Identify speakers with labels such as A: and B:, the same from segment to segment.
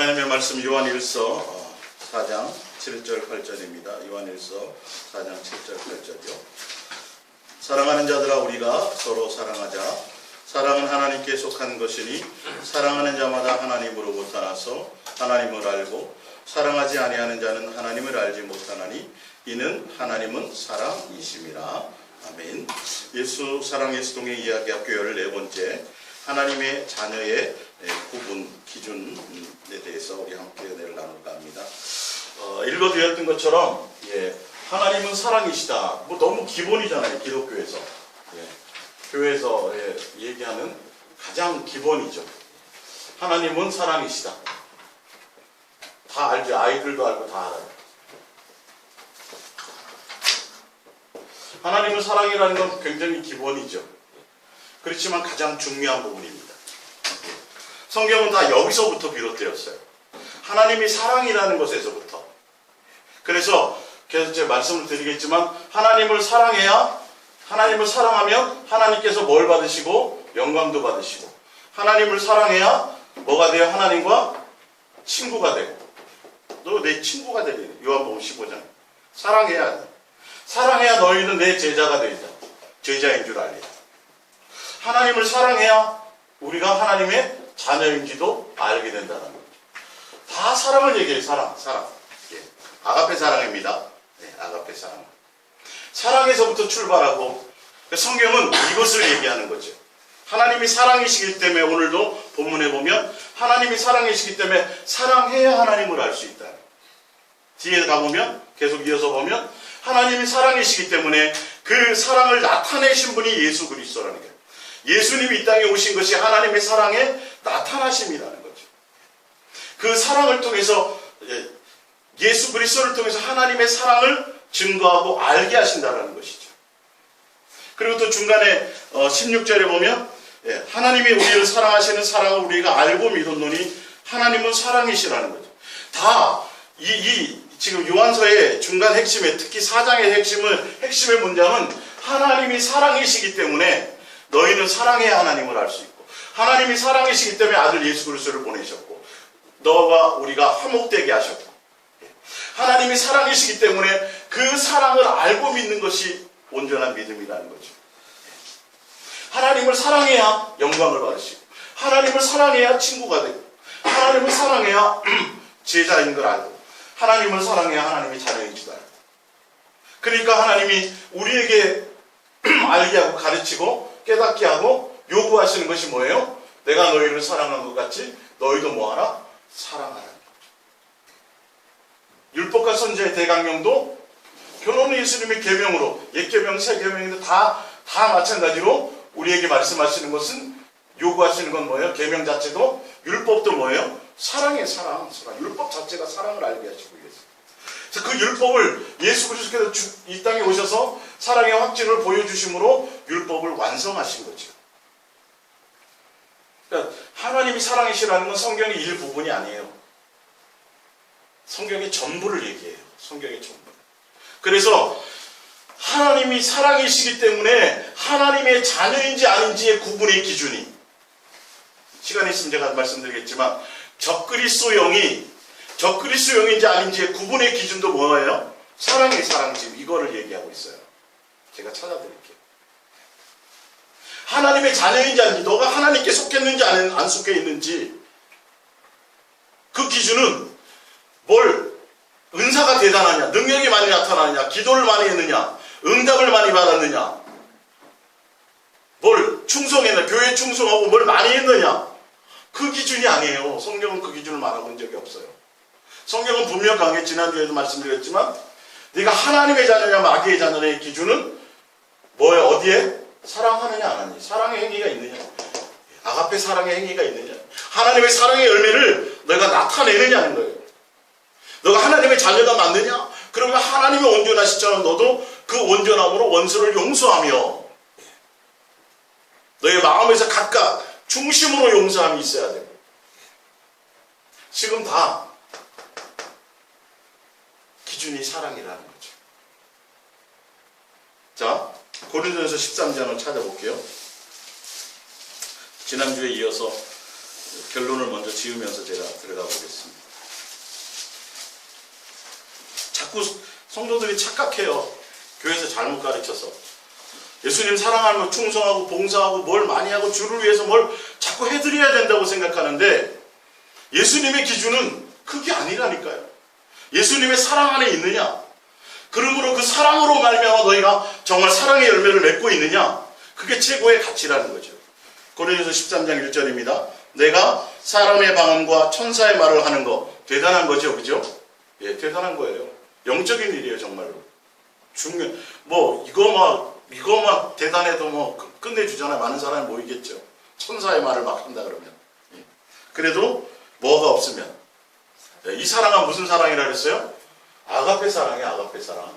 A: 하나님의 말씀 요한일서 4장 7절 8절입니다. 요한일서 4장 7절 8절이요. 사랑하는 자들아 우리가 서로 사랑하자. 사랑은 하나님께 속한 것이니 사랑하는 자마다 하나님으로부터 나서 하나님을 알고 사랑하지 아니하는 자는 하나님을 알지 못하나니 이는 하나님은 사랑이심이라. 아멘. 예수 사랑 예수동의 이야기학교 14번째 하나님의 자녀의 구분 기준에 대해서 우리 함께 은혜를 나눌까 합니다. 읽어드렸던 것처럼 하나님은 사랑이시다. 뭐 너무 기본이잖아요. 기독교에서 교회에서 얘기하는 가장 기본이죠. 하나님은 사랑이시다. 다 알죠. 아이들도 알고 다 알아요. 하나님은 사랑이라는 건 굉장히 기본이죠. 그렇지만 가장 중요한 부분입니다. 성경은 다 여기서부터 비롯되었어요. 하나님이 사랑이라는 것에서부터. 그래서 계속 제가 말씀을 드리겠지만 하나님을 사랑하면 하나님께서 뭘 받으시고 영광도 받으시고, 하나님을 사랑해야 뭐가 돼요? 하나님과 친구가 되고, 너 내 친구가 되리라. 요한복음 15장. 사랑해야 너희는 내 제자가 되리라. 제자인 줄 알리라. 하나님을 사랑해야 우리가 하나님의 자녀인지도 알게 된다는 거죠. 다 사랑을 얘기해요. 사랑. 아가페 사랑입니다. 아가페 사랑. 사랑에서부터 출발하고 성경은 이것을 얘기하는 거죠. 하나님이 사랑이시기 때문에 오늘도 본문에 보면 하나님이 사랑이시기 때문에 사랑해야 하나님을 알 수 있다. 뒤에 가보면 계속 이어서 보면 하나님이 사랑이시기 때문에 그 사랑을 나타내신 분이 예수 그리스도라는 거예요. 예수님이 이 땅에 오신 것이 하나님의 사랑의 나타나심이라는 거죠. 그 사랑을 통해서 예수 그리스도를 통해서 하나님의 사랑을 증거하고 알게 하신다는 것이죠. 그리고 또 중간에 16절에 보면 하나님이 우리를 사랑하시는 사랑을 우리가 알고 믿었노니 하나님은 사랑이시라는 거죠. 다 지금 요한서의 중간 핵심에, 특히 4장의 핵심의 문장은 하나님이 사랑이시기 때문에 너희는 사랑해야 하나님을 알 수 있고, 하나님이 사랑이시기 때문에 아들 예수 그리스도를 보내셨고, 너와 우리가 화목되게 하셨고, 하나님이 사랑이시기 때문에 그 사랑을 알고 믿는 것이 온전한 믿음이라는 거죠. 하나님을 사랑해야 영광을 받으시고, 하나님을 사랑해야 친구가 되고, 하나님을 사랑해야 제자인 걸 알고, 하나님을 사랑해야 하나님의 자녀인 줄 알고. 그러니까 하나님이 우리에게 알게 하고 가르치고 깨닫게 하고 요구하시는 것이 뭐예요? 내가 너희를 사랑한 것 같이 너희도 뭐하라? 사랑하라. 율법과 선지자의 대강령도 결혼은 예수님의 계명으로, 옛계명, 새계명인데 다 마찬가지로 우리에게 말씀하시는 것은, 요구하시는 건 뭐예요? 계명 자체도, 율법도 뭐예요? 사랑이에요. 사랑. 율법 자체가 사랑을 알게 하시고 계세요. 그래서 그 율법을 예수 그리스도께서 이 땅에 오셔서 사랑의 확증을 보여주심으로 율법을 완성하신 거죠. 그러니까 하나님이 사랑이시라는 건 성경의 일부분이 아니에요. 성경의 전부를 얘기해요. 성경의 전부. 그래서 하나님이 사랑이시기 때문에 하나님의 자녀인지 아닌지의 구분의 기준이, 시간이 있으면 제가 말씀드리겠지만 적그리스도영인지 아닌지의 구분의 기준도 뭐예요? 사랑의 사랑집, 이거를 얘기하고 있어요. 제가 찾아드릴게요. 하나님의 자녀인지 아닌지, 너가 하나님께 속했는지 안 속해 있는지, 그 기준은 뭘 은사가 대단하냐, 능력이 많이 나타나느냐, 기도를 많이 했느냐, 응답을 많이 받았느냐, 뭘 충성했느냐, 교회 충성하고 뭘 많이 했느냐, 그 기준이 아니에요. 성경은 그 기준을 말해본 적이 없어요. 성경은 분명하게 지난주에도 말씀드렸지만 네가 하나님의 자녀냐 마귀의 자녀냐의 기준은 뭐예요? 어디에? 사랑하느냐 안 하느냐, 사랑의 행위가 있느냐, 아가페 사랑의 행위가 있느냐, 하나님의 사랑의 열매를 너가 나타내느냐는 거예요. 너가 하나님의 자녀가 맞느냐? 그러면 하나님의 온전하시처럼 너도 그 온전함으로 원수를 용서하며 너의 마음에서 각각 중심으로 용서함이 있어야 돼요. 지금 다 기준이 사랑이라는 거죠. 자, 고린도전서 13장을 찾아볼게요. 지난주에 이어서 결론을 먼저 지으면서 제가 들어가 보겠습니다. 자꾸 성도들이 착각해요. 교회에서 잘못 가르쳐서. 예수님 사랑하면 충성하고 봉사하고 뭘 많이 하고 주를 위해서 뭘 자꾸 해드려야 된다고 생각하는데 예수님의 기준은 그게 아니라니까요. 예수님의 사랑 안에 있느냐? 그러므로 그 사랑으로 말미암아 너희가 정말 사랑의 열매를 맺고 있느냐? 그게 최고의 가치라는 거죠. 고린도서 13장 1절입니다. 내가 사람의 방언과 천사의 말을 하는 거 대단한 거죠, 그죠? 예, 대단한 거예요. 영적인 일이에요, 정말로. 이거만 대단해도 끝내주잖아요. 많은 사람이 모이겠죠. 천사의 말을 막 한다 그러면. 예. 그래도 뭐가 없으면. 예, 이 사랑은 무슨 사랑이라 그랬어요? 아가페 사랑이에요, 아가페 사랑.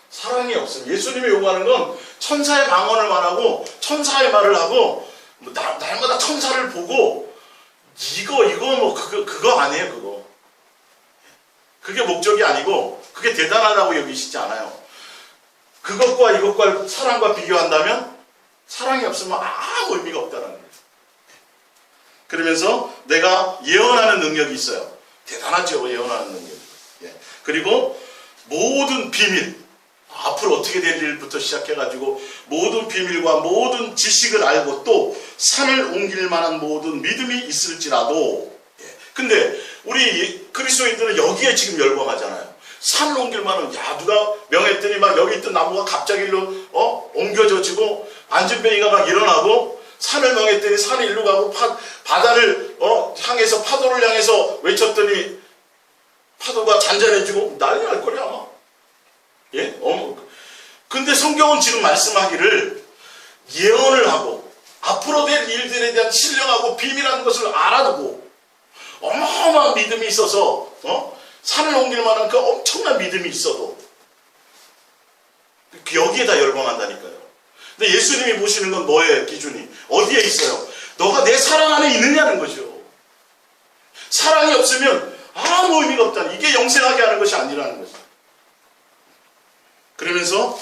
A: 사랑이 없으면. 예수님이 요구하는 건 천사의 방언을 말하고, 천사의 말을 하고, 날마다 천사를 보고, 그거 아니에요, 그거. 그게 목적이 아니고, 그게 대단하다고 여기시지 않아요. 그것과 이것과 사랑과 비교한다면 사랑이 없으면 아무 의미가 없다는 거예요. 그러면서 내가 예언하는 능력이 있어요. 대단하죠, 예언하는 능력이. 예. 그리고 모든 비밀, 앞으로 어떻게 될 일부터 시작해가지고 모든 비밀과 모든 지식을 알고 또 산을 옮길 만한 모든 믿음이 있을지라도. 예. 근데 우리 그리스도인들은 여기에 지금 열광하잖아요. 산을 옮길 만한, 누가 명했더니 막 여기 있던 나무가 갑자기 일로 옮겨져지고 안전뱅이가 막 일어나고, 산을 명했더니 산이 일로 가고, 바다를 향해서 파도를 향해서 외쳤더니 파도가 잔잔해지고 난리 날 거냐 아마. 예? 근데 성경은 지금 말씀하기를 예언을 하고 앞으로 될 일들에 대한 신령하고 비밀한 것을 알아두고 어마어마한 믿음이 있어서 산을 옮길 만한 그 엄청난 믿음이 있어도 여기에다 열광한다니까요. 근데 예수님이 보시는 건 뭐예요? 기준이 어디에 있어요? 너가 내 사랑 안에 있느냐는 거죠. 사랑이 없으면 아무 의미가 없다는, 이게 영생하게 하는 것이 아니라는 거죠. 그러면서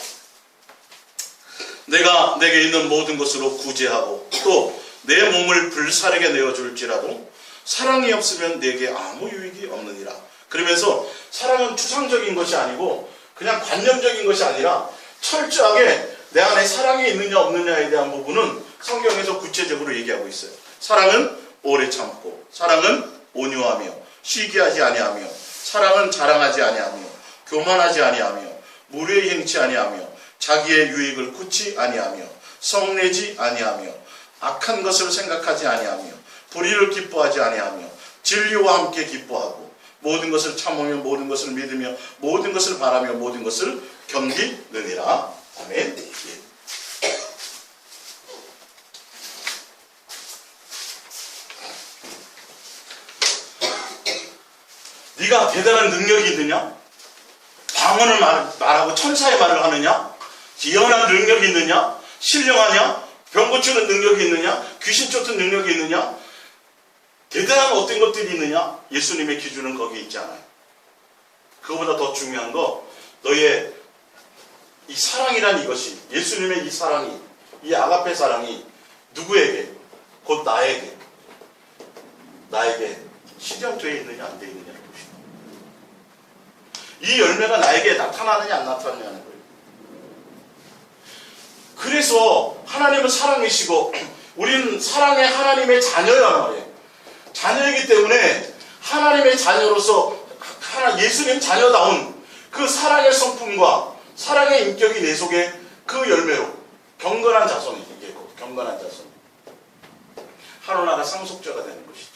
A: 내가 내게 있는 모든 것으로 구제하고 또 내 몸을 불사르게 내어줄지라도 사랑이 없으면 내게 아무 유익이 없느니라. 그러면서 사랑은 추상적인 것이 아니고 그냥 관념적인 것이 아니라 철저하게 내 안에 사랑이 있느냐 없느냐에 대한 부분은 성경에서 구체적으로 얘기하고 있어요. 사랑은 오래 참고, 사랑은 온유하며 시기하지 아니하며, 사랑은 자랑하지 아니하며 교만하지 아니하며 무례히 행치 아니하며 자기의 유익을 굳이 아니하며 성내지 아니하며 악한 것을 생각하지 아니하며 불의를 기뻐하지 아니하며 진리와 함께 기뻐하고 모든 것을 참으며 모든 것을 믿으며 모든 것을 바라며 모든 것을 견디느니라. 아멘. 예. 네가 대단한 능력이 있느냐? 방언을 말하고 천사의 말을 하느냐? 예언한 능력이 있느냐? 신령하냐? 병 고치는 능력이 있느냐? 귀신 쫓는 능력이 있느냐? 대단한 어떤 것들이 있느냐? 예수님의 기준은 거기에 있지 않아요. 그거보다 더 중요한 거, 너의 이 사랑이란 이것이, 예수님의 이 사랑이, 이 아가페 사랑이 누구에게? 곧 나에게 실현되어 있느냐 안 되어 있느냐를 봅시다. 이 열매가 나에게 나타나느냐 안 나타나느냐는 거예요. 그래서 하나님은 사랑이시고 우리는 사랑의 하나님의 자녀란 말이에요. 자녀이기 때문에 하나님의 자녀로서 예수님 자녀다운 그 사랑의 성품과 사랑의 인격이 내 속에 그 열매로 경건한 자손이, 이게 경건한 자손, 하나님의 상속자가 되는 것이죠.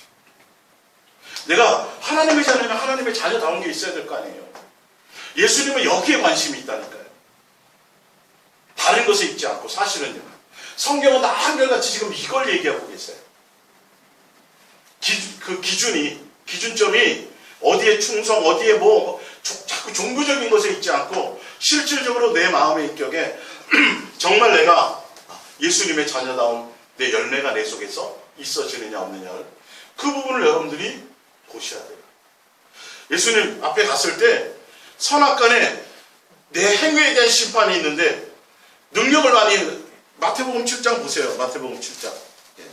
A: 내가 하나님의 자녀면 하나님의 자녀다운 게 있어야 될 거 아니에요. 예수님은 여기에 관심이 있다니까요. 다른 것에 있지 않고. 사실은요, 성경은 다 한결같이 지금 이걸 얘기하고 계세요. 그 기준점이 어디에 충성, 어디에 자꾸 종교적인 것에 있지 않고 실질적으로 내 마음의 인격에 정말 내가 예수님의 자녀다운 내 열매가 내 속에서 있어지느냐 없느냐를, 그 부분을 여러분들이 보셔야 돼요. 예수님 앞에 갔을 때 선악간에 내 행위에 대한 심판이 있는데 능력을 많이, 마태복음 7장 보세요. 마태복음 7장. 예.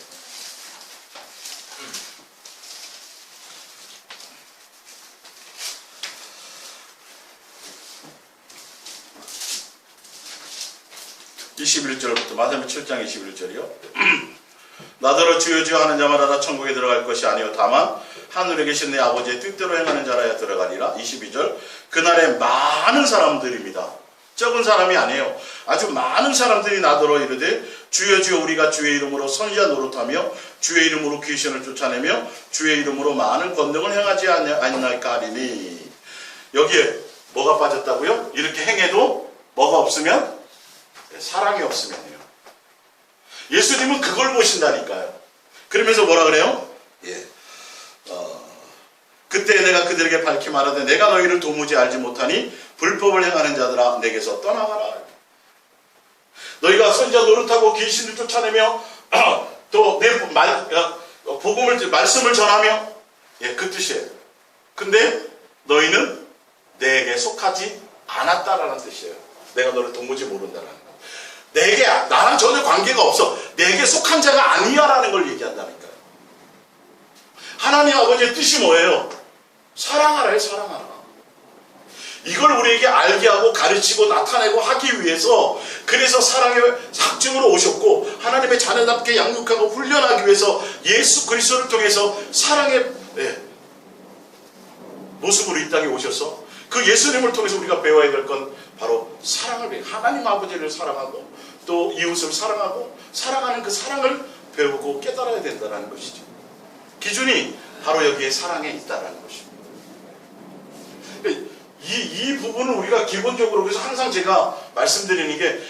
A: 21절부터 마태복음 7장 21절이요. 나더러 주여 주여 하는 자마다 다 천국에 들어갈 것이 아니요 다만 하늘에 계신 내 아버지의 뜻대로 행하는 자라야 들어가리라. 22절 그날에 많은 사람들입니다. 적은 사람이 아니에요. 아주 많은 사람들이 나더러 이르되 주여 주여 우리가 주의 이름으로 선지자 노릇하며 주의 이름으로 귀신을 쫓아내며 주의 이름으로 많은 권능을 행하지 아니하나이까 하리니. 여기에 뭐가 빠졌다고요? 이렇게 행해도 뭐가 없으면? 사랑이 없으면요. 예수님은 그걸 보신다니까요. 그러면서 뭐라 그래요? 그때 내가 그들에게 밝히 말하되 내가 너희를 도무지 알지 못하니 불법을 행하는 자들아 내게서 떠나가라. 너희가 선지자 노릇하고 귀신을 쫓아내며 또 내 복음을 말씀을 전하며 그 뜻이에요. 근데 너희는 내게 속하지 않았다라는 뜻이에요. 내가 너를 도무지 모른다라는 거. 내게 나랑 전혀 관계가 없어. 내게 속한 자가 아니야라는 걸 얘기한다니까요. 하나님 아버지의 뜻이 뭐예요? 사랑하라요. 사랑하라. 이걸 우리에게 알게 하고 가르치고 나타내고 하기 위해서 그래서 사랑의 삭증으로 오셨고 하나님의 자녀답게 양육하고 훈련하기 위해서 예수 그리스도를 통해서 사랑의 모습으로 이 땅에 오셔서 그 예수님을 통해서 우리가 배워야 될 건 바로 사랑을 배워 하나님 아버지를 사랑하고 또 이웃을 사랑하고 사랑하는 그 사랑을 배우고 깨달아야 된다는 것이죠. 기준이 바로 여기에 사랑에 있다는 것입니다. 이 부분은 우리가 기본적으로 그래서 항상 제가 말씀드리는 게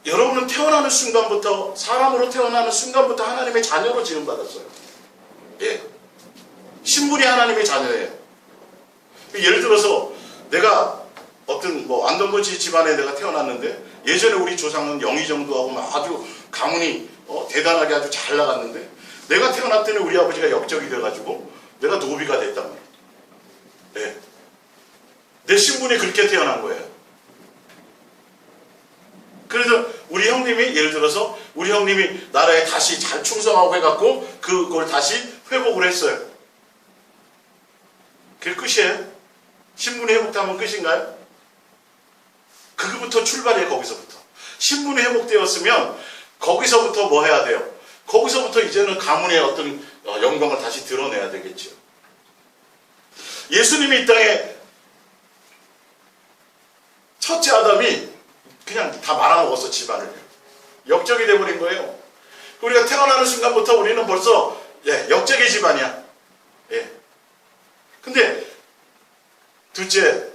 A: 여러분은 태어나는 순간부터 사람으로 태어나는 순간부터 하나님의 자녀로 지음받았어요. 신분이 하나님의 자녀예요. 예를 들어서 내가 어떤 안동거지 집안에 내가 태어났는데 예전에 우리 조상은 영의정도하고 막 아주 가문이 대단하게 아주 잘 나갔는데 내가 태어났더니 우리 아버지가 역적이 돼가지고 내가 노비가 됐단 말이에요. 내 신분이 그렇게 태어난 거예요. 그래서 우리 형님이 예를 들어서 우리 형님이 나라에 다시 잘 충성하고 해갖고 그걸 다시 회복을 했어요. 그게 끝이에요? 신분이 회복되면 끝인가요? 그거부터 출발이에요. 거기서부터. 신분이 회복되었으면 거기서부터 뭐 해야 돼요? 거기서부터 이제는 가문의 어떤 영광을 다시 드러내야 되겠죠. 예수님이 이 땅에 첫째 아담이 그냥 다 말아먹었어. 집안을. 역적이 돼버린 거예요. 우리가 태어나는 순간부터 우리는 벌써 역적의 집안이야. 근데 둘째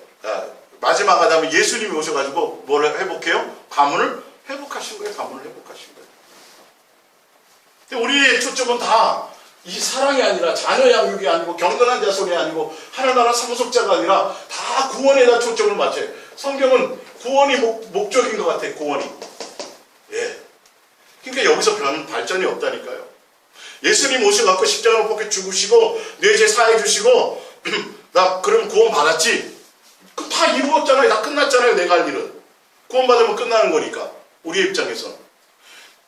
A: 마지막 아담이 예수님이 오셔가지고 뭘 회복해요? 가문을 회복하신 거예요. 가문을 회복하신 거예요. 근데 우리의 초점은 다 이 사랑이 아니라 자녀 양육이 아니고 경건한 자손이 아니고 하나나라 상속자가 아니라 다 구원에다 초점을 맞춰요. 성경은 구원이 목적인 것 같아요. 구원이. 그러니까 여기서 별 발전이 없다니까요. 예수님 오셔갖고 십자가를 벗겨 죽으시고 뇌제 사해 주시고 나 그럼 구원 받았지? 그럼 다 이루었잖아요. 다 끝났잖아요. 내가 할 일은. 구원 받으면 끝나는 거니까. 우리의 입장에서는.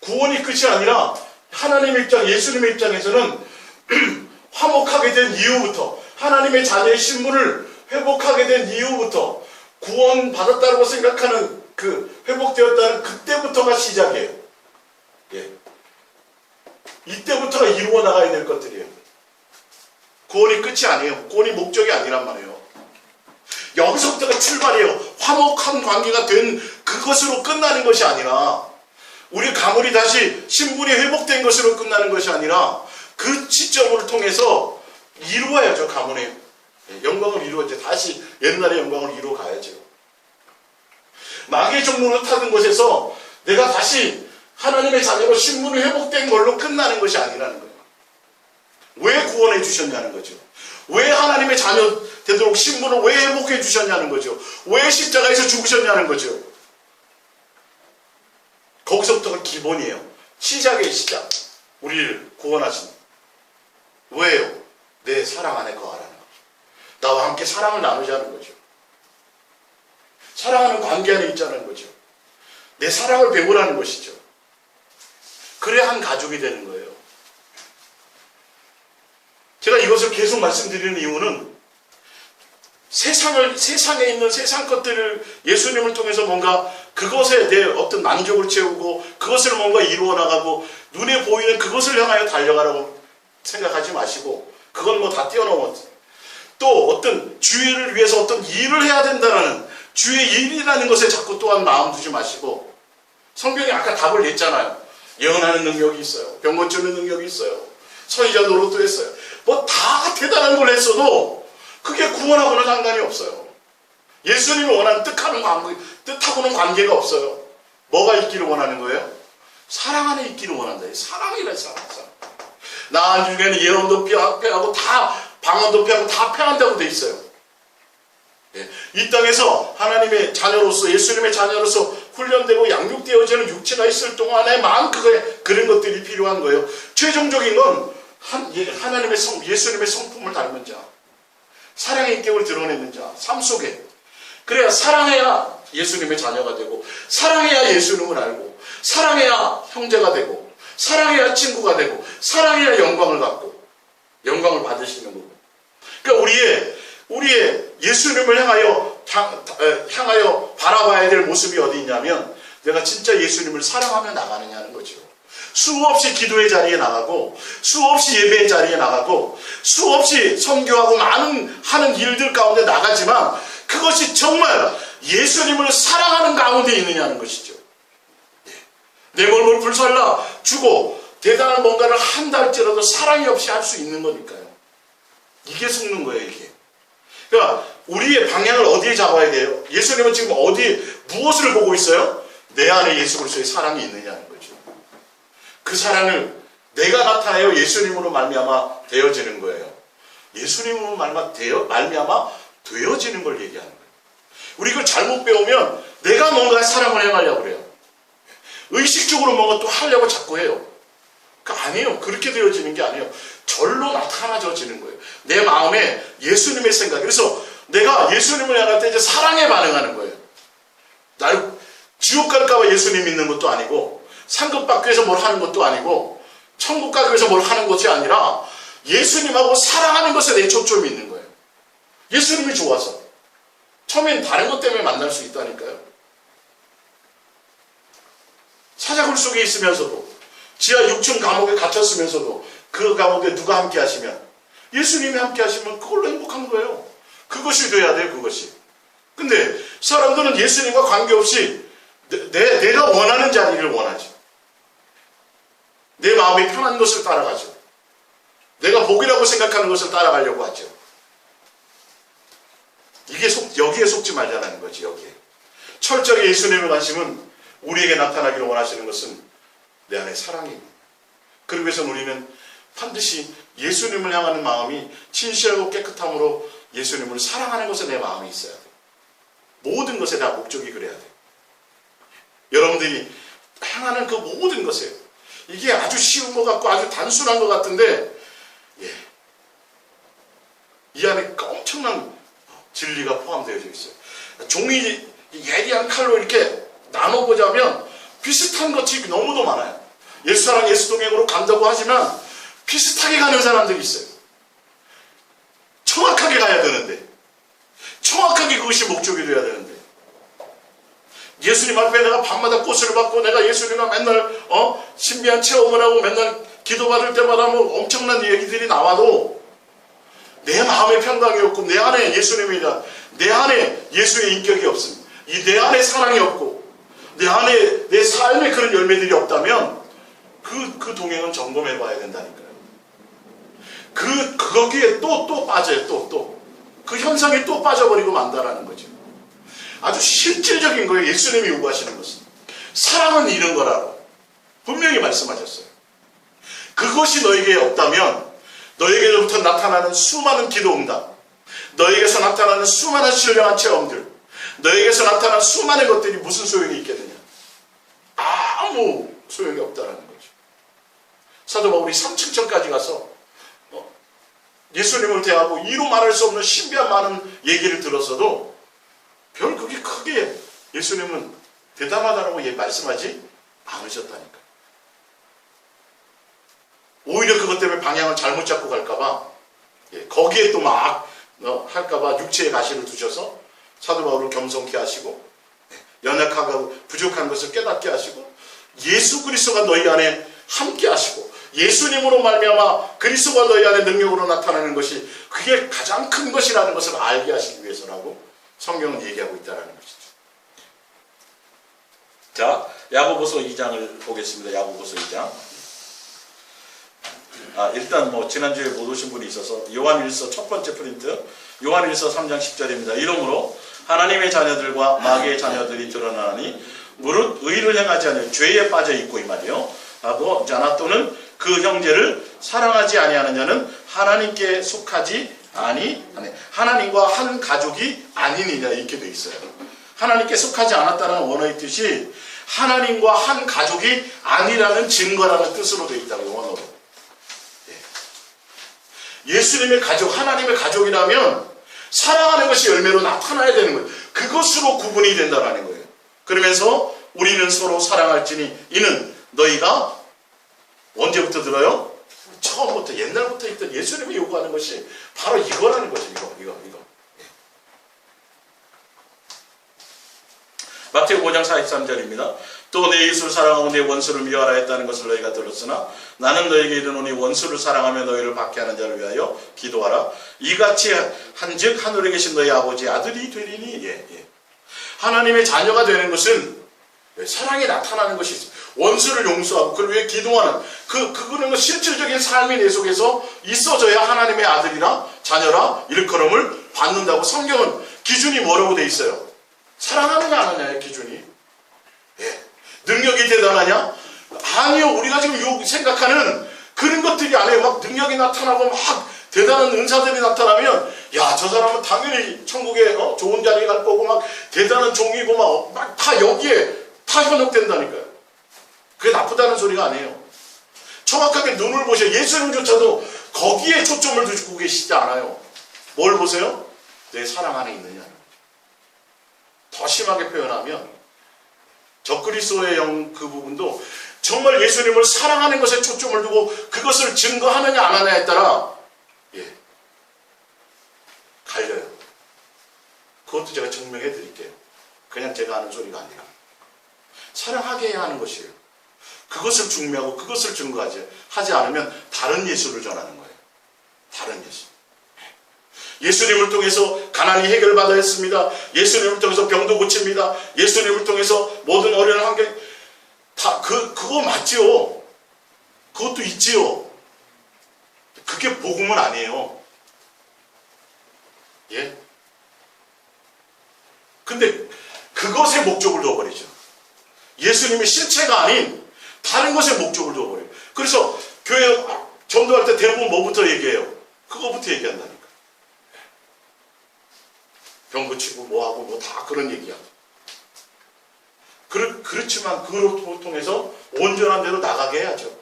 A: 구원이 끝이 아니라 하나님의 입장, 예수님의 입장에서는 화목하게 된 이후부터 하나님의 자녀의 신분을 회복하게 된 이후부터 구원 받았다고 생각하는 그 회복되었다는 그때부터가 시작이에요. 이때부터가 이루어 나가야 될 것들이에요. 구원이 끝이 아니에요. 구원이 목적이 아니란 말이에요. 여기서부터가 출발이에요. 화목한 관계가 된 그것으로 끝나는 것이 아니라 우리 가문이 다시 신분이 회복된 것으로 끝나는 것이 아니라 그 시점을 통해서 이루어야죠. 가문의 영광을 이루어야죠. 다시 옛날의 영광을 이루어 가야죠. 마귀의 종로를 타던 곳에서 내가 다시 하나님의 자녀로 신분이 회복된 걸로 끝나는 것이 아니라는 거예요. 왜 구원해 주셨냐는 거죠. 왜 하나님의 자녀 되도록 신분을 왜 회복해 주셨냐는 거죠. 왜 십자가에서 죽으셨냐는 거죠. 거기서부터가 기본이에요. 시작의 시작. 우리를 구원하신. 왜요? 내 사랑 안에 거하라는 거죠. 나와 함께 사랑을 나누자는 거죠. 사랑하는 관계 안에 있자는 거죠. 내 사랑을 배우라는 것이죠. 그래야 한 가족이 되는 거예요. 제가 이것을 계속 말씀드리는 이유는 세상에 있는 세상 것들을 예수님을 통해서 뭔가 그것에 내 어떤 만족을 채우고 그것을 뭔가 이루어 나가고 눈에 보이는 그것을 향하여 달려가라고 생각하지 마시고 그건 뭐 다 뛰어넘었지. 또 어떤 주의를 위해서 어떤 일을 해야 된다는 주의 일이라는 것에 자꾸 또한 마음 두지 마시고 성경이 아까 답을 냈잖아요. 예언하는 능력이 있어요. 병 고치는 능력이 있어요. 선지자 노릇도 했어요. 뭐 다 대단한 걸 했어도 그게 구원하고는 상관이 없어요. 예수님이 원하는 뜻하고는 관계가 없어요. 뭐가 있기를 원하는 거예요? 사랑 안에 있기를 원한다. 사랑이래, 사랑. 나중에는 예언도 폐하고 다 방언도 폐하고 다 폐한다고 돼 있어요. 이 땅에서 하나님의 자녀로서 예수님의 자녀로서 훈련되고 양육되어지는 육체가 있을 동안에만 그런 것들이 필요한 거예요. 최종적인 건 하나님의 예수님의 성품을 닮은 자, 사랑의 인격을 드러내는 자, 삶 속에. 그래야 사랑해야 예수님의 자녀가 되고 사랑해야 예수님을 알고 사랑해야 형제가 되고 사랑해야 친구가 되고 사랑해야 영광을 갖고 영광을 받으시는 거고. 그러니까 우리의 예수님을 향하여 바라봐야 될 모습이 어디 있냐면 내가 진짜 예수님을 사랑하며 나가느냐는 거죠. 수없이 기도의 자리에 나가고 수없이 예배의 자리에 나가고 수없이 선교하고 많은 하는 일들 가운데 나가지만 그것이 정말 예수님을 사랑하는 가운데 있느냐는 것이죠. 내 몸을 불살라 주고 대단한 뭔가를 한다 할지라도 사랑이 없이 할 수 있는 거니까요. 이게 속는 거예요, 이게. 그러니까 우리의 방향을 어디에 잡아야 돼요? 예수님은 지금 무엇을 보고 있어요? 내 안에 예수 그리스도의 사랑이 있느냐는 거죠. 그 사랑을 내가 나타나요 예수님으로 말미암아 되어지는 거예요. 예수님으로 말미암아 되어지는 걸 얘기하는 거예요. 우리 이걸 잘못 배우면 내가 뭔가 사랑을 행하려고 그래요. 의식적으로 뭔가 또 하려고 자꾸 해요. 아니에요. 그렇게 되어지는 게 아니에요. 절로 나타나져지는 거예요. 내 마음에 예수님의 생각. 그래서 내가 예수님을 향할 때 이제 사랑에 반응하는 거예요. 날 지옥 갈까봐 예수님 믿는 것도 아니고 상급 받기 위해서 뭘 하는 것도 아니고 천국 가기 위해서 뭘 하는 것이 아니라 예수님하고 사랑하는 것에 내 초점이 있는 거예요. 예수님이 좋아서. 처음엔 다른 것 때문에 만날 수 있다니까요. 사자굴 속에 있으면서도 지하 6층 감옥에 갇혔으면서도 그 가운데 누가 함께 하시면 예수님이 함께 하시면 그걸로 행복한 거예요. 그것이 돼야 돼요. 그것이. 근데 사람들은 예수님과 관계없이 내가 원하는 자리를 원하죠. 내 마음이 편한 것을 따라가죠. 내가 복이라고 생각하는 것을 따라가려고 하죠. 여기에 속지 말자는 거지. 여기에. 철저히 예수님의 관심은 우리에게 나타나기를 원하시는 것은 내 안에 사랑입니다. 그러기 위해서 우리는 반드시 예수님을 향하는 마음이 진실하고 깨끗함으로 예수님을 사랑하는 것에 내 마음이 있어야 돼요. 모든 것에 다 목적이 그래야 돼요. 여러분들이 향하는 그 모든 것에 이게 아주 쉬운 것 같고 아주 단순한 것 같은데 이 안에 엄청난 진리가 포함되어져 있어요. 종이 예리한 칼로 이렇게 나눠보자면 비슷한 것이 너무도 많아요. 예수사랑 예수동행으로 간다고 하지만 비슷하게 가는 사람들이 있어요. 정확하게 가야 되는데 정확하게 그것이 목적이 되어야 되는데 예수님 앞에 내가 밤마다 꽃을 받고 내가 예수님과 맨날 신비한 체험을 하고 맨날 기도받을 때마다 뭐 엄청난 얘기들이 나와도 내 마음의 평강이 없고 내 안에 예수님이 내 안에 예수의 인격이 없습니다. 내 안에 사랑이 없고 내 안에 내 삶의 그런 열매들이 없다면 그 동행은 점검해 봐야 된다니까요. 거기에 또 빠져요. 또 그 현상에 또 빠져버리고 만다라는 거죠. 아주 실질적인 거예요. 예수님이 요구하시는 것은. 사랑은 이런 거라고 분명히 말씀하셨어요. 그것이 너에게 없다면 너에게로부터 나타나는 수많은 기도응답, 너에게서 나타나는 수많은 신령한 체험들, 너에게서 나타나는 수많은 것들이 무슨 소용이 있겠느냐. 아무 소용이 없다라는 거죠. 사도 바울이 3층천까지 가서 예수님을 대하고 이루 말할 수 없는 신비한 많은 얘기를 들었어도 별 그게 크게 예수님은 대단하다라고 말씀하지 않으셨다니까. 오히려 그것 때문에 방향을 잘못 잡고 갈까봐 거기에 또 막 할까봐 육체의 가시를 두셔서 사도 바울을 겸손케 하시고 연약하고 부족한 것을 깨닫게 하시고 예수 그리스도가 너희 안에 함께 하시고 예수님으로 말미암아 그리스도가 너희 안에 능력으로 나타나는 것이 그게 가장 큰 것이라는 것을 알게 하시기 위해서라고 성경은 얘기하고 있다는 것이죠. 자, 야고보서 2장을 보겠습니다. 야고보서 2장. 일단 지난주에 못 오신 분이 있어서 요한일서 첫 번째 프린트 요한일서 3장 10절입니다. 이러므로 하나님의 자녀들과 마귀의 자녀들이 드러나니 무릇 의를 행하지 않으며 죄에 빠져 있고 이 말이요. 하고 자나 또는 그 형제를 사랑하지 아니하는 자는 하나님께 속하지 아니하네. 하나님과 한 가족이 아니니냐 이렇게 돼 있어요. 하나님께 속하지 않았다는 원어의 뜻이 하나님과 한 가족이 아니라는 증거라는 뜻으로 돼 있다고 원어로. 예수님의 가족, 하나님의 가족이라면 사랑하는 것이 열매로 나타나야 되는 거예요. 그것으로 구분이 된다는 거예요. 그러면서 우리는 서로 사랑할지니 이는 너희가 언제부터 들어요? 처음부터 옛날부터 있던 예수님이 요구하는 것이 바로 이거라는 거죠. 이거. 마태복음 5장 43절입니다. 또 내 이웃을 사랑하고 내 원수를 미워하라 했다는 것을 너희가 들었으나 나는 너희에게 이르노니 원수를 사랑하며 너희를 박해하는 자를 위하여 기도하라. 이같이 한즉 하늘에 계신 너희 아버지 아들이 되리니. 하나님의 자녀가 되는 것은 사랑이 나타나는 것이 있어요. 원수를 용서하고 그를 위해 기도하는 그거는 실질적인 삶이 내 속에서 있어져야 하나님의 아들이나 자녀라 일컬음을 받는다고 성경은 기준이 뭐라고 돼 있어요? 사랑하느냐 안 하느냐의 기준이. 능력이 대단하냐? 아니요. 우리가 지금 생각하는 그런 것들이 아니에요. 막 능력이 나타나고 막 대단한 은사들이 나타나면 야, 저 사람은 당연히 천국에 좋은 자리에 갈 거고 막 대단한 종이고 막 다 여기에 다 현혹된다니까요. 그게 나쁘다는 소리가 아니에요. 정확하게 눈을 보셔. 예수님조차도 거기에 초점을 두고 계시지 않아요. 뭘 보세요? 내 사랑 안에 있느냐. 더 심하게 표현하면 적그리스도의 영 그 부분도 정말 예수님을 사랑하는 것에 초점을 두고 그것을 증거하느냐 안 하느냐에 따라 갈려요. 그것도 제가 증명해 드릴게요. 그냥 제가 하는 소리가 아니라 사랑하게 해야 하는 것이에요. 그것을 중매하고 그것을 증거하지 하지 않으면 다른 예수를 전하는 거예요. 다른 예수. 예수님을 통해서 가난이 해결받아야 했습니다. 예수님을 통해서 병도 고칩니다. 예수님을 통해서 모든 어려운 환경 다 그거 맞지요. 그것도 있지요. 그게 복음은 아니에요. 근데 그것에 목적을 둬버리죠. 예수님의 실체가 아닌 다른 것에 목적을 둬버려요. 그래서 교회 전도할 때 대부분 뭐부터 얘기해요? 그거부터 얘기한다니까. 병 고치고 뭐하고 다 그런 얘기야. 그렇지만 그걸 통해서 온전한 대로 나가게 해야죠.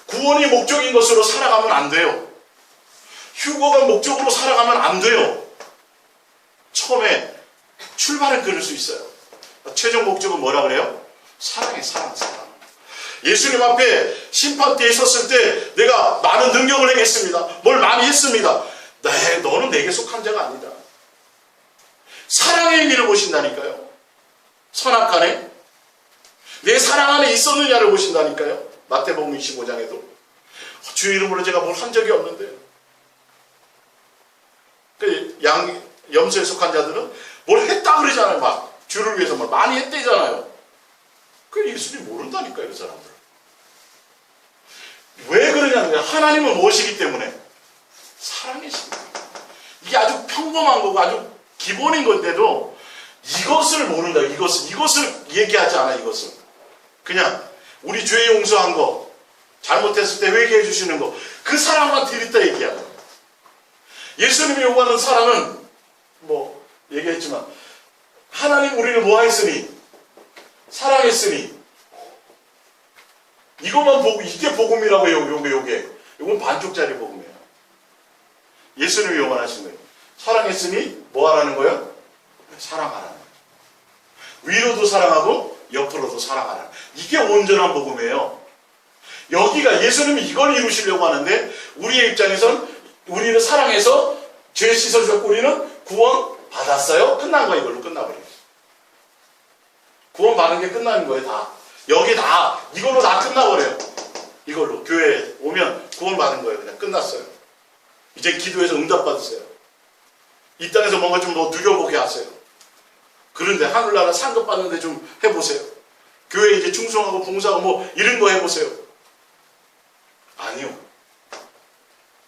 A: 구원이 목적인 것으로 살아가면 안 돼요. 휴거가 목적으로 살아가면 안 돼요. 처음에 출발은 그럴 수 있어요. 최종 목적은 뭐라 그래요? 사랑이에요. 사랑. 예수님 앞에 심판대에 섰을 때 내가 많은 능력을 행했습니다. 뭘 많이 했습니다. 너는 내게 속한 자가 아니다. 사랑의 의미를 보신다니까요. 선악간에 내 사랑 안에 있었느냐를 보신다니까요. 마태복음 25장에도 주의 이름으로 제가 뭘 한 적이 없는데 염소에 속한 자들은 뭘 했다 그러잖아요. 막 주를 위해서 뭘 많이 했대잖아요. 그 예수님 모른다니까요. 그 사람들. 왜 그러냐면 하나님은 무엇이기 때문에 사랑이십니다. 이게 아주 평범한 거고 아주 기본인 건데도 이것을 모른다. 이것을 얘기하지 않아. 이것을 그냥 우리 죄 용서한 거, 잘못했을 때 회개해 주시는 거, 그 사랑만 드렸다 얘기하는. 예수님이 요구하는 사랑은 얘기했지만 하나님 우리를 뭐했으니 사랑했으니 이것만 보고 이게 복음이라고 해요. 요건 반쪽짜리 복음이에요. 예수님이 요구하신 거예요. 사랑했으니 뭐하라는 거예요? 사랑하라는 거예요. 위로도 사랑하고 옆으로도 사랑하라는 거예요. 이게 온전한 복음이에요. 여기가 예수님이 이걸 이루시려고 하는데 우리의 입장에선 우리를 사랑해서 죄 씻어주셨고 우리는 구원 받았어요. 끝난 거야. 이걸로 끝나버려요. 구원 받는 게 끝나는 거예요, 다. 여기 다, 이걸로 다 끝나버려요. 이걸로. 교회에 오면 구원 받은 거예요. 그냥 끝났어요. 이제 기도해서 응답 받으세요. 이 땅에서 뭔가 좀 더 누려보게 하세요. 그런데 하늘나라 상급 받는데 좀 해보세요. 교회에 이제 충성하고 봉사하고 뭐 이런 거 해보세요. 아니요.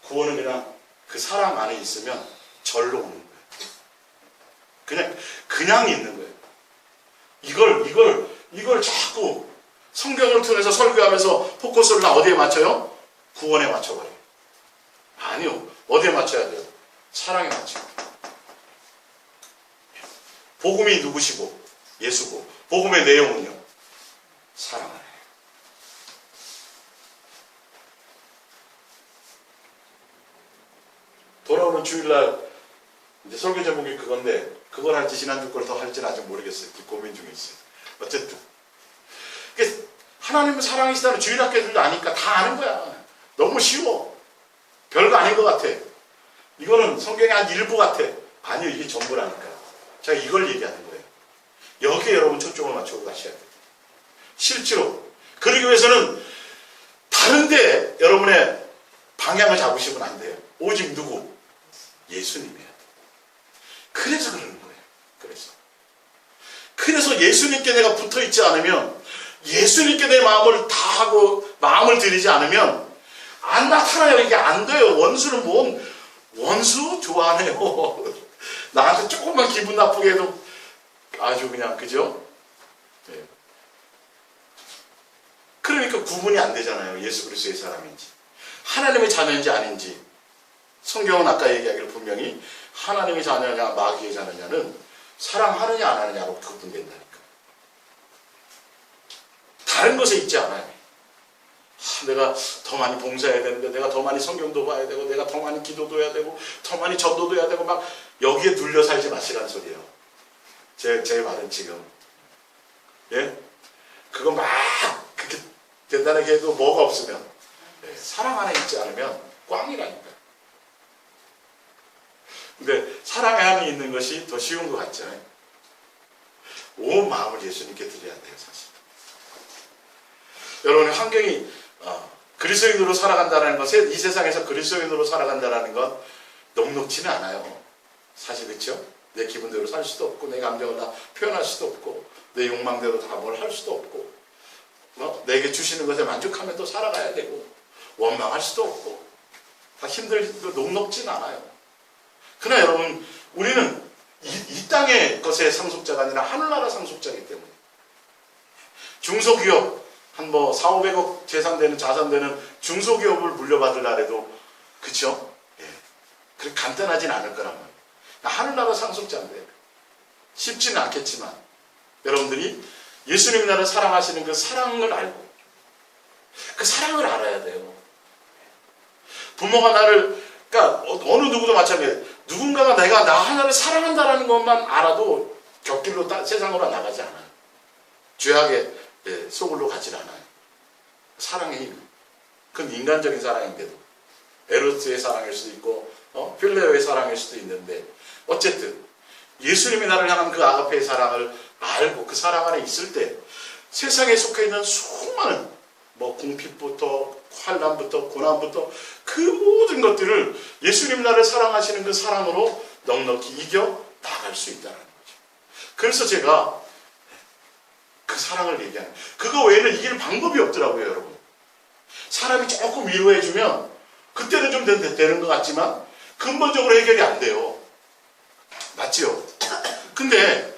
A: 구원은 그냥 그 사랑 안에 있으면 절로 오는 거예요. 그냥 있는 거예요. 이걸 자꾸 성경을 통해서 설교하면서 포커스를 나 어디에 맞춰요? 구원에 맞춰버려요. 아니요. 어디에 맞춰야 돼요? 사랑에 맞춰요. 복음이 누구시고? 예수고. 복음의 내용은요? 사랑 안에. 돌아오는 주일날 이제 설교 제목이 그건데 그걸 할지 지난주 걸 더 할지는 아직 모르겠어요. 고민 중에 있어요. 어쨌든 하나님은 사랑이시다는 주일학교들도 아니까 다 아는 거야. 너무 쉬워. 별거 아닌 것 같아. 이거는 성경의 한 일부 같아. 아니요, 이게 전부라니까. 제가 이걸 얘기하는 거예요. 여기에 여러분 초점을 맞추고 가셔야 돼요. 실제로 그러기 위해서는 다른데 여러분의 방향을 잡으시면 안 돼요. 오직 누구? 예수님이에요. 그래서 그러는 거예요. 그래서 예수님께 내가 붙어있지 않으면, 예수님께 내 마음을 다하고 마음을 들이지 않으면 안 나타나요. 이게 안 돼요. 원수는 원수 좋아하네요. 나한테 조금만 기분 나쁘게 해도 아주 그냥, 그죠? 네. 그러니까 구분이 안 되잖아요. 예수 그리스도의 사람인지 하나님의 자녀인지 아닌지. 성경은 아까 얘기하기를 분명히 하나님의 자녀냐 마귀의 자녀냐는 사랑하느냐 안 하느냐로 구분된다니까. 다른 것에 있지 않아요. 내가 더 많이 봉사해야 되는데, 내가 더 많이 성경도 봐야 되고, 내가 더 많이 기도도 해야 되고, 더 많이 전도도 해야 되고, 막 여기에 눌려 살지 마시라는 소리예요. 제 말은 지금, 예? 그거 막 그렇게 대단하게 해도 뭐가 없으면, 예, 사랑 안에 있지 않으면 꽝이라니까. 근데 사랑 안에 있는 것이 더 쉬운 것 같잖아요. 온 마음을 예수님께 드려야 돼요, 사실. 여러분의 환경이 그리스도인으로 살아간다는 것에, 이 세상에서 그리스도인으로 살아간다는 건 녹록지는 않아요. 사실 그렇죠? 내 기분대로 살 수도 없고, 내 감정을 다 표현할 수도 없고, 내 욕망대로 다 뭘 할 수도 없고, 내게 주시는 것에 만족하며 또 살아가야 되고, 원망할 수도 없고, 다 힘들고 녹록지는 않아요. 그러나 여러분, 우리는 이 땅의 것의 상속자가 아니라 하늘나라 상속자이기 때문에 중소기업 한 4, 500억 재산되는 자산되는 중소기업을 물려받으려 해도, 그쵸? 예. 그렇게 간단하진 않을 거란 말이에요. 하늘나라 상속자인데 쉽지는 않겠지만 여러분들이 예수님 나라를 사랑하시는 그 사랑을 알고, 그 사랑을 알아야 돼요. 부모가 나를, 그러니까 어느 누구도 마찬가지예요. 누군가가 내가 나 하나를 사랑한다는 것만 알아도 곁길로 세상으로 나가지 않아요. 죄악의 속으로 가지 않아요. 사랑의 힘. 그건 인간적인 사랑인데도 에로스의 사랑일 수도 있고 필레오의 사랑일 수도 있는데, 어쨌든 예수님이 나를 향한 그 아가페의 사랑을 알고 그 사랑 안에 있을 때 세상에 속해 있는 수많은 궁핍부터 환난부터 고난부터 그 모든 것들을 예수님 나를 사랑하시는 그 사랑으로 넉넉히 이겨 나갈 수 있다는 거죠. 그래서 제가 그 사랑을 얘기하는, 그거 외에는 이길 방법이 없더라고요, 여러분. 사람이 조금 위로해주면 그때는 좀 되는 것 같지만 근본적으로 해결이 안 돼요. 맞지요? 근데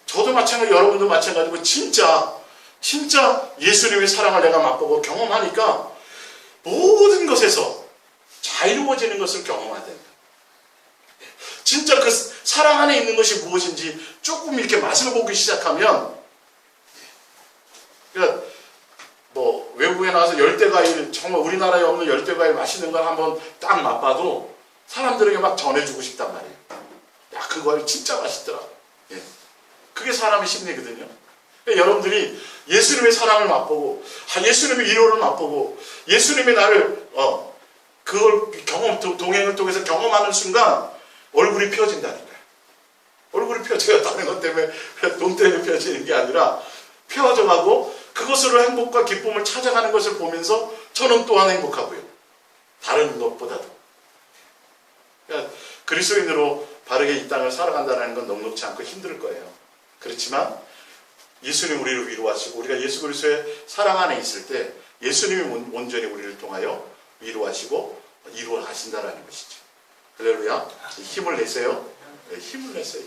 A: 저도 마찬가지고 여러분도 마찬가지고 진짜 예수님의 사랑을 내가 맛보고 경험하니까 모든 것에서 자유로워지는 것을 경험해야 된다. 진짜 그 사랑 안에 있는 것이 무엇인지 조금 이렇게 맛을 보기 시작하면, 그러니까 외국에 나와서 열대과일, 정말 우리나라에 없는 열대과일 맛있는 걸 한번 딱 맛봐도 사람들에게 막 전해주고 싶단 말이에요. 야, 그 과일 진짜 맛있더라. 예. 그게 사람의 심리거든요. 그러니까 여러분들이 예수님의 사랑을 맛보고, 예수님의 위로를 맛보고, 예수님의 나를 그걸 동행을 통해서 경험하는 순간 얼굴이 펴진다니까요. 얼굴이 펴져갔다는 것 때문에 돈 때문에 펴지는 게 아니라 펴져가고 그것으로 행복과 기쁨을 찾아가는 것을 보면서 저는 또한 행복하고요. 다른 것보다도. 그러니까 그리스도인으로 바르게 이 땅을 살아간다는 건 넉넉지 않고 힘들 거예요. 그렇지만 예수님 우리를 위로하시고 우리가 예수 그리스도의 사랑 안에 있을 때 예수님이 온전히 우리를 통하여 위로하시고 이루어가신다는 것이죠. 할렐루야. 힘을 내세요. 네, 힘을 내세요.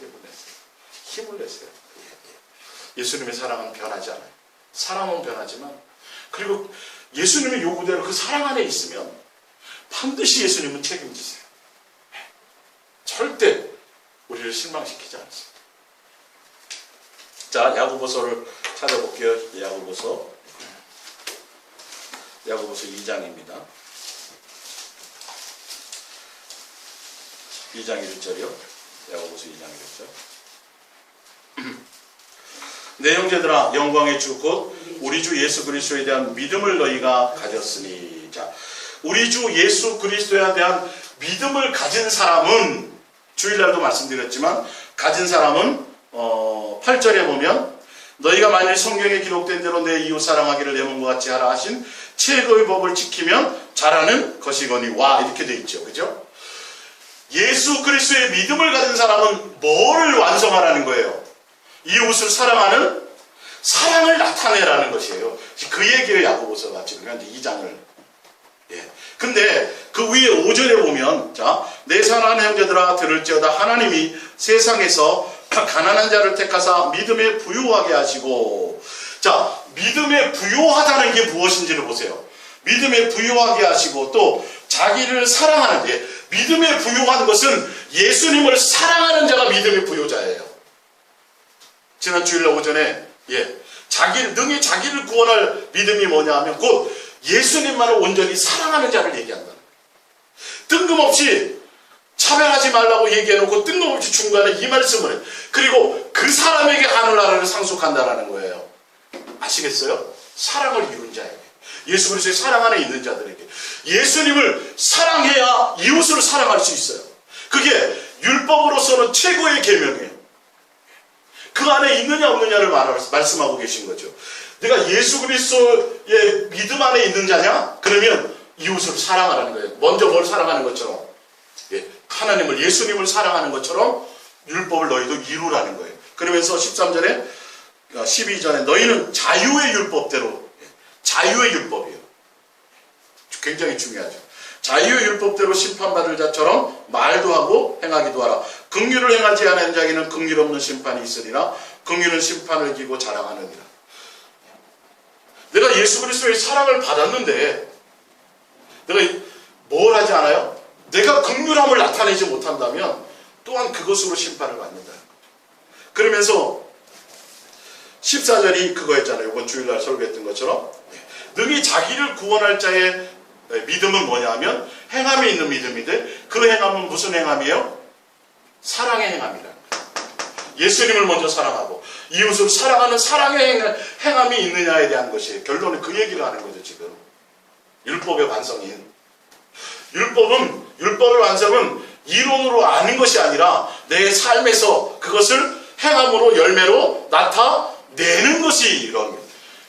A: 힘을 내세요. 예수님의 사랑은 변하지 않아요. 사랑은 변하지만 그리고 예수님의 요구대로 그 사랑 안에 있으면 반드시 예수님은 책임지세요. 절대 우리를 실망시키지 않습니다. 자, 야고보서를 찾아볼게요. 야고보서 2장입니다. 2장 1절이요. 야고보서 2장 1절. 내 형제들아 영광의 주 곧 우리 주 예수 그리스도에 대한 믿음을 너희가 가졌으니. 자, 우리 주 예수 그리스도에 대한 믿음을 가진 사람은 주일날도 말씀드렸지만 가진 사람은 8절에 보면 너희가 만일 성경에 기록된 대로 내 이웃 사랑하기를 내 몸과 같이 하라 하신 최고의 법을 지키면 잘하는 것이거니와 이렇게 되어 있죠. 그죠? 예수 그리스도의 믿음을 가진 사람은 뭐를 완성하라는 거예요? 이웃을 사랑하는 사랑을 나타내라는 것이에요. 그 얘기를 야고보서가 지금 현재 2장을. 예. 근데 그 위에 5절에 보면 자, 내 사랑하는 형제들아 들을지어다 하나님이 세상에서 가난한 자를 택하사 믿음에 부유하게 하시고. 자, 믿음에 부유하다는 게 무엇인지를 보세요. 믿음에 부유하게 하시고 또 자기를 사랑하는 데 믿음에 부유한 것은 예수님을 사랑하는 자가 믿음의 부유자예요. 지난 주일날 오전에 능히 자기를 구원할 믿음이 뭐냐 하면 곧 예수님만을 온전히 사랑하는 자를 얘기한다. 뜬금없이 차별하지 말라고 얘기해놓고 뜬금없이 중간에 이 말씀을 해. 그리고 그 사람에게 하늘나라를 상속한다라는 거예요. 아시겠어요? 사랑을 이룬 자에게. 예수 그리스도의 사랑 안에 있는 자들에게. 예수님을 사랑해야 이웃을 사랑할 수 있어요. 그게 율법으로서는 최고의 계명이에요. 그 안에 있느냐 없느냐를 말씀하고 계신 거죠. 내가 예수 그리스도의 믿음 안에 있는 자냐? 그러면 이웃을 사랑하라는 거예요. 먼저 뭘 사랑하는 것처럼. 하나님을, 예수님을 사랑하는 것처럼 율법을 너희도 이루라는 거예요. 그러면서 13절에 12절에 너희는 자유의 율법대로, 자유의 율법이에요. 굉장히 중요하죠. 자유의 율법대로 심판받을 자처럼 말도 하고 행하기도 하라. 긍휼을 행하지 않은 자에게는 긍휼 없는 심판이 있으리라. 긍휼은 심판을 이기고 자랑하느니라. 내가 예수 그리스도의 사랑을 받았는데 내가 뭘 하지 않아요? 내가 긍휼함을 나타내지 못한다면 또한 그것으로 심판을 받는다는 거죠. 그러면서 14절이 그거였잖아요. 이번 주일날 설교했던 것처럼 능히 자기를 구원할 자의 믿음은 뭐냐면 행함이 있는 믿음인데 그 행함은 무슨 행함이에요? 사랑의 행함이라는 거예요. 예수님을 먼저 사랑하고 이웃을 사랑하는 사랑의 행함이 있느냐에 대한 것이에요. 결론은 그 얘기를 하는 거죠. 지금 율법의 완성인 율법의 완성은 이론으로 아는 것이 아니라 내 삶에서 그것을 행함으로 열매로 나타내는 것이 이런 거예요.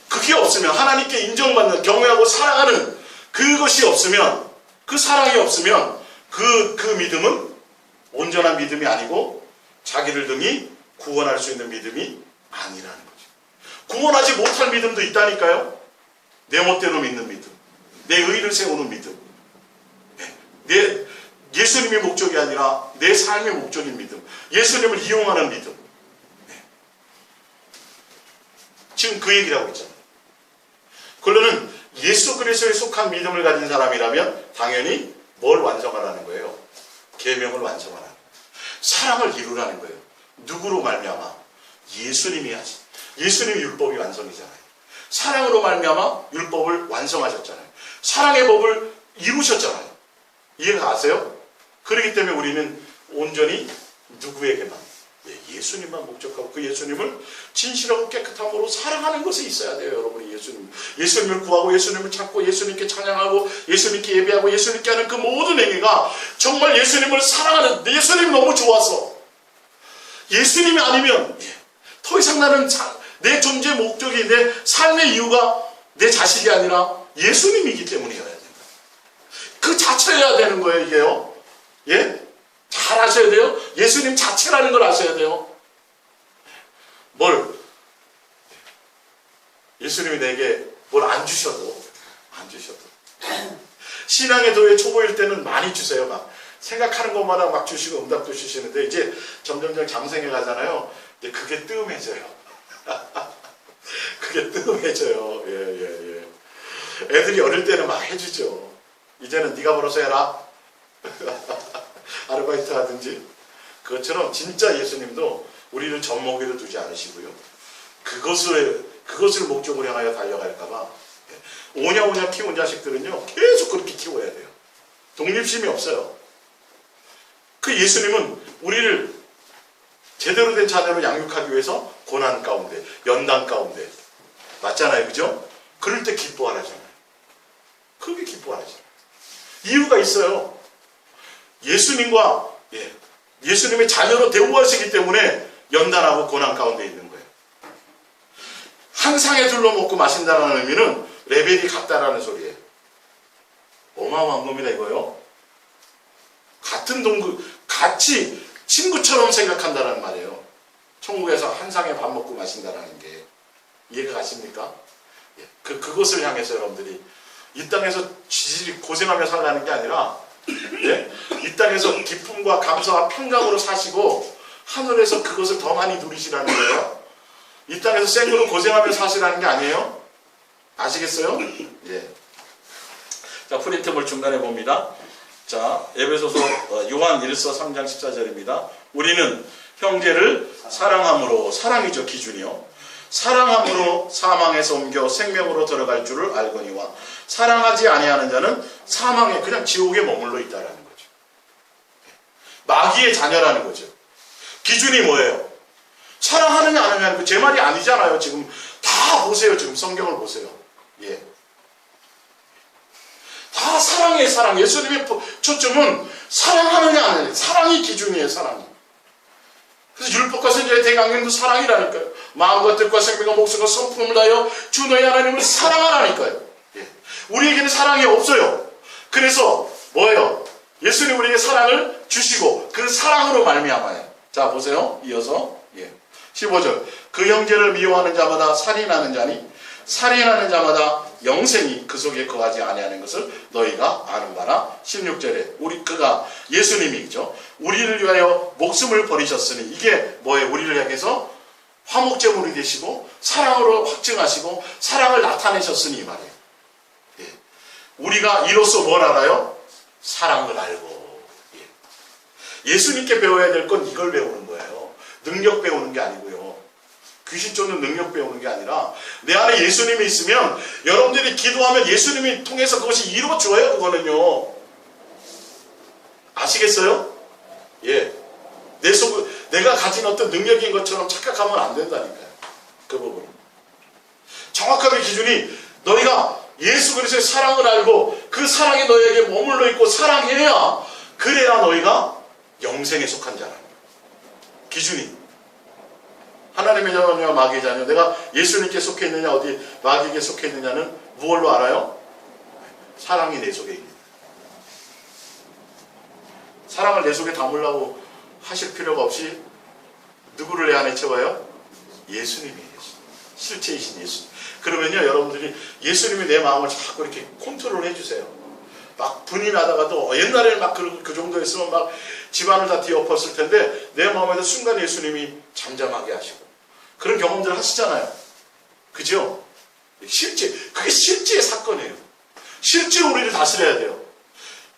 A: 그게 없으면 하나님께 인정받는 경외하고 사랑하는 그것이 없으면 그 사랑이 없으면 그 믿음은 온전한 믿음이 아니고 자기를 등이 구원할 수 있는 믿음이 아니라는 거죠. 구원하지 못할 믿음도 있다니까요. 내 멋대로 믿는 믿음, 내 의를 세우는 믿음, 내 예수님이 목적이 아니라 내 삶의 목적인 믿음, 예수님을 이용하는 믿음. 지금 그 얘기를 하고 있잖아요. 결론은 예수 그리스도에 속한 믿음을 가진 사람이라면 당연히 뭘 완성하라는 거예요? 계명을 완성하라는 거예요. 사랑을 이루라는 거예요. 누구로 말미암아? 예수님이 하신, 예수님의 율법이 완성이잖아요. 사랑으로 말미암아 율법을 완성하셨잖아요. 사랑의 법을 이루셨잖아요. 이해가 가세요? 그렇기 때문에 우리는 온전히 누구에게만? 예수님만 목적하고 그 예수님을 진실하고 깨끗함으로 사랑하는 것에 있어야 돼요. 여러분이 예수님을 구하고 예수님을 찾고 예수님께 찬양하고 예수님께 예배하고 예수님께 하는 그 모든 행위가 정말 예수님을 사랑하는, 예수님이 너무 좋아서
B: 예수님이 아니면 더 이상 나는 내 존재 목적이, 내 삶의 이유가 내 자식이 아니라 예수님이기 때문이어야 된다. 그 자체여야 되는 거예요, 이게요. 예? 잘 아셔야 돼요. 예수님 자체라는 걸 아셔야 돼요. 예수님이 내게 뭘 안 주셔도 신앙의 도에 초보일 때는 많이 주세요. 막 생각하는 것마다 막 주시고 응답도 주시는데 이제 점점점 장생해 가잖아요. 이제 그게 뜸해져요. 그게 뜸해져요. 예. 애들이 어릴 때는 막 해주죠. 이제는 네가 벌어서 해라. 아르바이트 하든지. 그것처럼 진짜 예수님도 우리를 젖먹이로 두지 않으시고요. 그것을 목적으로 향하여 달려갈까봐 오냐오냐 키운 자식들은요 계속 그렇게 키워야 돼요. 독립심이 없어요. 그 예수님은 우리를 제대로 된 자녀로 양육하기 위해서 고난 가운데, 연단 가운데, 맞잖아요, 그죠? 그럴 때 기뻐하라잖아요. 그게 기뻐하라잖아요. 이유가 있어요. 예수님의 자녀로 대우하시기 때문에 연단하고 고난 가운데 있는 거예요. 한 상에 둘러먹고 마신다는 의미는 레벨이 같다라는 소리예요. 어마어마한 겁니다, 이거요. 같은 같이 친구처럼 생각한다는 말이에요. 천국에서 한 상에 밥 먹고 마신다라는 게. 이해가 가십니까? 그것을 향해서 여러분들이 이 땅에서 지질이 고생하며 살라는 게 아니라, 이 땅에서 기쁨과 감사와 평강으로 사시고 하늘에서 그것을 더 많이 누리시라는 거예요. 이 땅에서 생으로 고생하며 사시라는 게 아니에요. 아시겠어요? 예. 자, 프린트물 중간에 봅니다. 자, 에베소서 요한 1서 3장 14절입니다. 우리는 형제를 사랑함으로, 사랑이죠, 기준이요. 사랑함으로 사망에서 옮겨 생명으로 들어갈 줄을 알거니와 사랑하지 아니하는 자는 사망에, 그냥 지옥에 머물러 있다라는 거죠. 마귀의 자녀라는 거죠. 기준이 뭐예요? 사랑하느냐 안 하느냐, 제 말이 아니잖아요. 지금 다 보세요. 지금 성경을 보세요. 예. 다 사랑이에요, 사랑. 예수님의 초점은 사랑하느냐 안 하느냐. 사랑이 기준이에요, 사랑이. 그래서 율법과 선지자의 대강령도 사랑이라니까요. 마음과 뜻과 생명과 목숨과 성품을 다하여 주 너희 하나님을 사랑하라니까요. 예. 우리에게는 사랑이 없어요. 그래서 뭐예요? 예수님 우리에게 사랑을 주시고 그 사랑으로 말미암아요. 자, 보세요. 이어서 15절. 그 형제를 미워하는 자마다 살인하는 자니 살인하는 자마다 영생이 그 속에 거하지 아니하는 것을 너희가 아는 바라. 16절에 그가 예수님이죠. 우리를 위하여 목숨을 버리셨으니, 이게 뭐예요? 우리를 향해서 화목제물이 되시고 사랑으로 확증하시고 사랑을 나타내셨으니 이 말이에요. 예. 우리가 이로써 뭘 알아요? 사랑을 알고. 예. 예수님께 배워야 될 건 이걸 배우는 거예요. 능력 배우는 게 아니고요. 귀신 쫓는 능력 배우는 게 아니라 내 안에 예수님이 있으면 여러분들이 기도하면 예수님이 통해서 그것이 이루어져요. 그거는요. 아시겠어요? 예. 내가 가진 어떤 능력인 것처럼 착각하면 안 된다니까요. 그 부분은. 정확하게 기준이 너희가 예수 그리스도의 사랑을 알고 그 사랑이 너희에게 머물러 있고 사랑해야, 그래야 너희가 영생에 속한 자라는 거예요. 기준이. 하나님의 자녀냐 마귀의 자녀, 내가 예수님께 속해 있느냐 어디 마귀에게 속해 있느냐는 무엇로 알아요? 사랑이 내 속에 있는. 사랑을 내 속에 담으려고 하실 필요가 없이 누구를 내 안에 채워요? 예수님이에요. 실체이신 예수님. 그러면요, 여러분들이 예수님이 내 마음을 자꾸 이렇게 컨트롤 해주세요. 막 분이 나다가도, 옛날에는 막 그 정도였으면 막 집안을 다 뒤엎었을 텐데 내 마음에도 순간 예수님이 잠잠하게 하시고 그런 경험들을 하시잖아요. 그죠? 그게 실제의 사건이에요. 실제로 우리를 다스려야 돼요.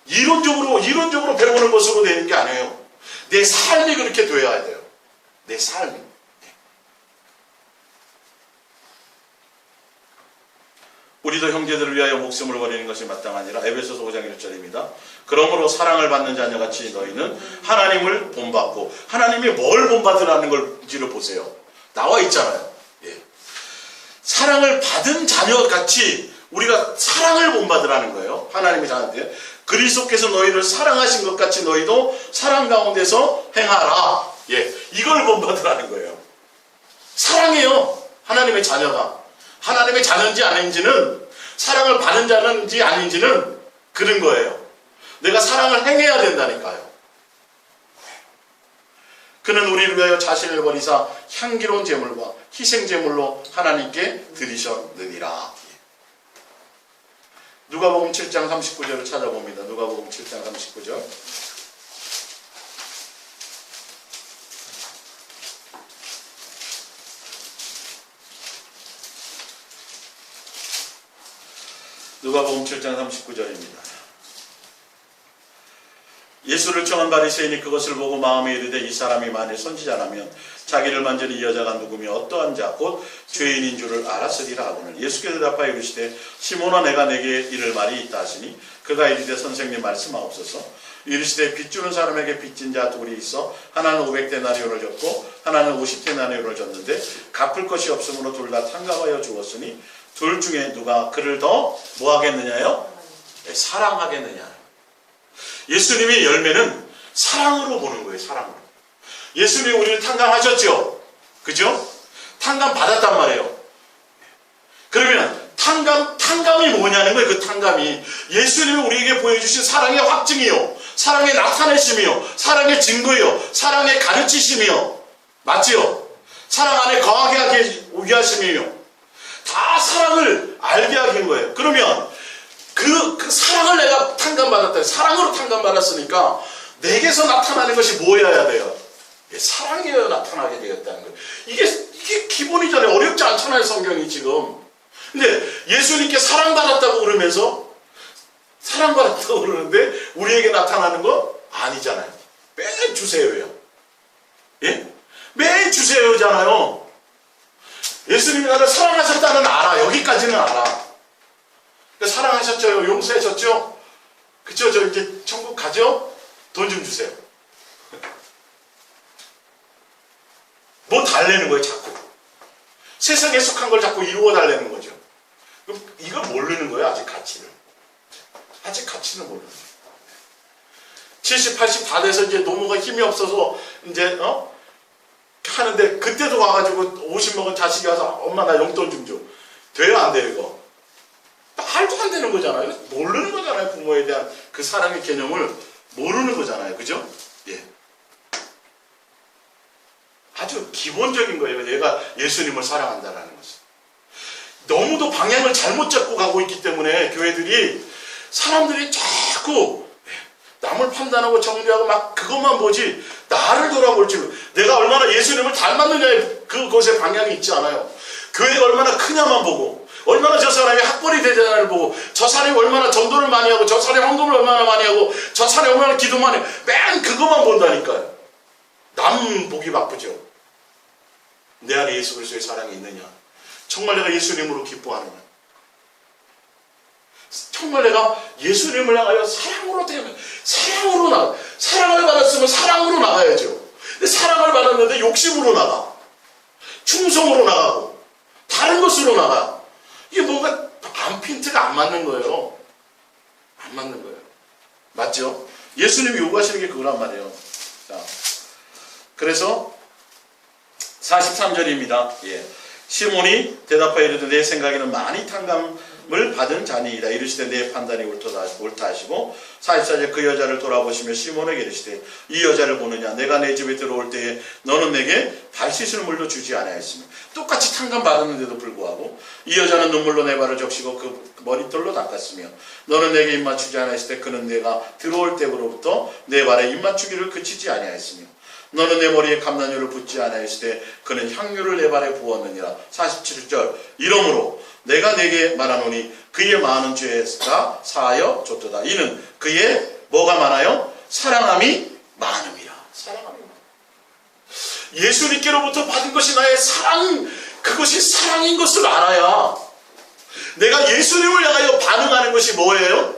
B: 이론적으로 배우는 것으로 되는 게 아니에요. 내 삶이 그렇게 되어야 돼요. 내 삶이. 우리도 형제들을 위하여 목숨을 버리는 것이 마땅하니라. 에베소서 5장 1절입니다. 그러므로 사랑을 받는 자녀같이 너희는 하나님을 본받고, 하나님이 뭘 본받으라는 걸지를 보세요. 나와 있잖아요. 예. 사랑을 받은 자녀같이 우리가 사랑을 본받으라는 거예요. 하나님의 자녀한테. 그리스도께서 너희를 사랑하신 것 같이 너희도 사랑 가운데서 행하라.
A: 예, 이걸 본받으라는 거예요.
B: 사랑해요. 하나님의 자녀가. 하나님의 자녀인지 아닌지는, 사랑을 받은 자는지 아닌지는 그런 거예요. 내가 사랑을 행해야 된다니까요. 그는 우리를 위하여 자신을 버리사 향기로운 제물과 희생 제물로 하나님께 드리셨느니라. 누가복음 7장 39절을 찾아봅니다. 누가복음 7장 39절. 누가복음 7장 39절입니다. 예수를 청한 바리새인이 그것을 보고 마음에 이르되 이 사람이 만일 선지자라면 자기를 만진 이 여자가 누구며 어떠한 자 곧 죄인인 줄을 알았으리라 하거늘 예수께서 대답하여 이르시되 시몬아 내가 내게 이를 말이 있다 하시니 그가 이르되 선생님 말씀하옵소서. 이르시되 빚주는 사람에게 빚진 자 둘이 있어 하나는 500데나리온을 줬고 하나는 50데나리온을 줬는데 갚을 것이 없으므로 둘 다 탕감하여 주었으니 둘 중에 누가 그를 더 뭐하겠느냐요? 네, 사랑하겠느냐. 예수님의 열매는 사랑으로 보는 거예요. 사랑으로. 예수님이 우리를 탕감하셨죠? 그죠? 탕감 받았단 말이에요. 그러면 탕감이 뭐냐는 거예요. 그 탕감이 예수님이 우리에게 보여주신 사랑의 확증이요, 사랑의 나타내심이요, 사랑의 증거요, 사랑의 가르치심이요. 맞지요? 사랑 안에 거하게 하게 하심이요. 다 사랑을 알게 하는 거예요. 그러면 그 사랑을 내가 탕감받았다. 사랑으로 탕감받았으니까 내게서 나타나는 것이 뭐여야 돼요? 사랑이어야 나타나게 되었다는 거예요. 이게 기본이잖아요. 어렵지 않잖아요. 성경이 지금. 근데 예수님께 사랑받았다고 그러면서 사랑받았다고 그러는데 우리에게 나타나는 건 아니잖아요. 맨 주세요예요. 예? 맨 주세요잖아요. 예수님이 나를 사랑하셨다는 알아. 여기까지는 알아. 사랑하셨죠? 용서하셨죠? 그쵸? 저 이제 천국 가죠? 돈 좀 주세요. 뭐 달래는 거예요, 자꾸. 세상에 속한 걸 자꾸 이루어 달래는 거죠. 그럼 이걸 모르는 거예요, 아직 가치를. 아직 가치는 모르는 거예요. 70, 80 다 돼서 이제 노모가 힘이 없어서 이제, 하는데 그때도 와가지고 50 먹은 자식이 와서 엄마 나 용돈 좀 줘. 돼요, 안 돼요, 이거? 말도 안 되는 거잖아요. 모르는 거잖아요. 부모에 대한 그 사랑의 개념을 모르는 거잖아요. 그죠? 예. 아주 기본적인 거예요. 내가 예수님을 사랑한다라는 것은. 너무도 방향을 잘못 잡고 가고 있기 때문에 교회들이 사람들이 자꾸 남을 판단하고 정죄하고 막 그것만 보지 나를 돌아볼지 내가 얼마나 예수님을 닮았느냐에 그것의 방향이 있지 않아요. 교회가 얼마나 크냐만 보고 얼마나 저 사람이 학벌이 되잖아를 보고 저 사람이 얼마나 전도를 많이 하고 저 사람이 헌금을 얼마나 많이 하고 저 사람이 얼마나 기도 많이 하고 맨 그것만 본다니까요. 남 보기 바쁘죠. 내 안에 예수 그리스도의 사랑이 있느냐, 정말 내가 예수님으로 기뻐하느냐, 정말 내가 예수님을 향하여 사랑으로 되면 사랑으로 나가. 사랑을 받았으면 사랑으로 나가야죠. 근데 사랑을 받았는데 욕심으로 나가, 충성으로 나가고 다른 것으로 나가. 이게 뭔가 핀트가 안 맞는 거예요. 안 맞는 거예요. 맞죠? 예수님이 요구하시는 게 그거란 말이에요. 자, 그래서 43절입니다. 예. 시몬이 대답하여 이르되 내 생각에는 많이 탕감을 받은 자니이다. 이르시되 내 판단이 옳다 하시고 44절 그 여자를 돌아보시며 시몬에게 이르시되 이 여자를 보느냐, 내가 내 집에 들어올 때에 너는 내게 발 씻을 물도 주지 아니하였으며. 똑같이 탕감 받았는데도 불구하고 이 여자는 눈물로 내 발을 적시고 그 머리털로 닦았으며 너는 내게 입맞추지 아니하였을 때 그는 내가 들어올 때로부터 내 발에 입맞추기를 그치지 아니하였으며 너는 내 머리에 감난유를 붓지 아니하였을 때 그는 향유를 내 발에 부었느니라. 47절 이러므로 내가 내게 말하노니 그의 많은 죄가 사하여 줬도다. 이는 그의 뭐가 많아요? 사랑함이 많음이라. 사랑함이 많음. 예수님께로부터 받은 것이 나의 사랑, 그것이 사랑인 것을 알아야 내가 예수님을 향하여 반응하는 것이 뭐예요?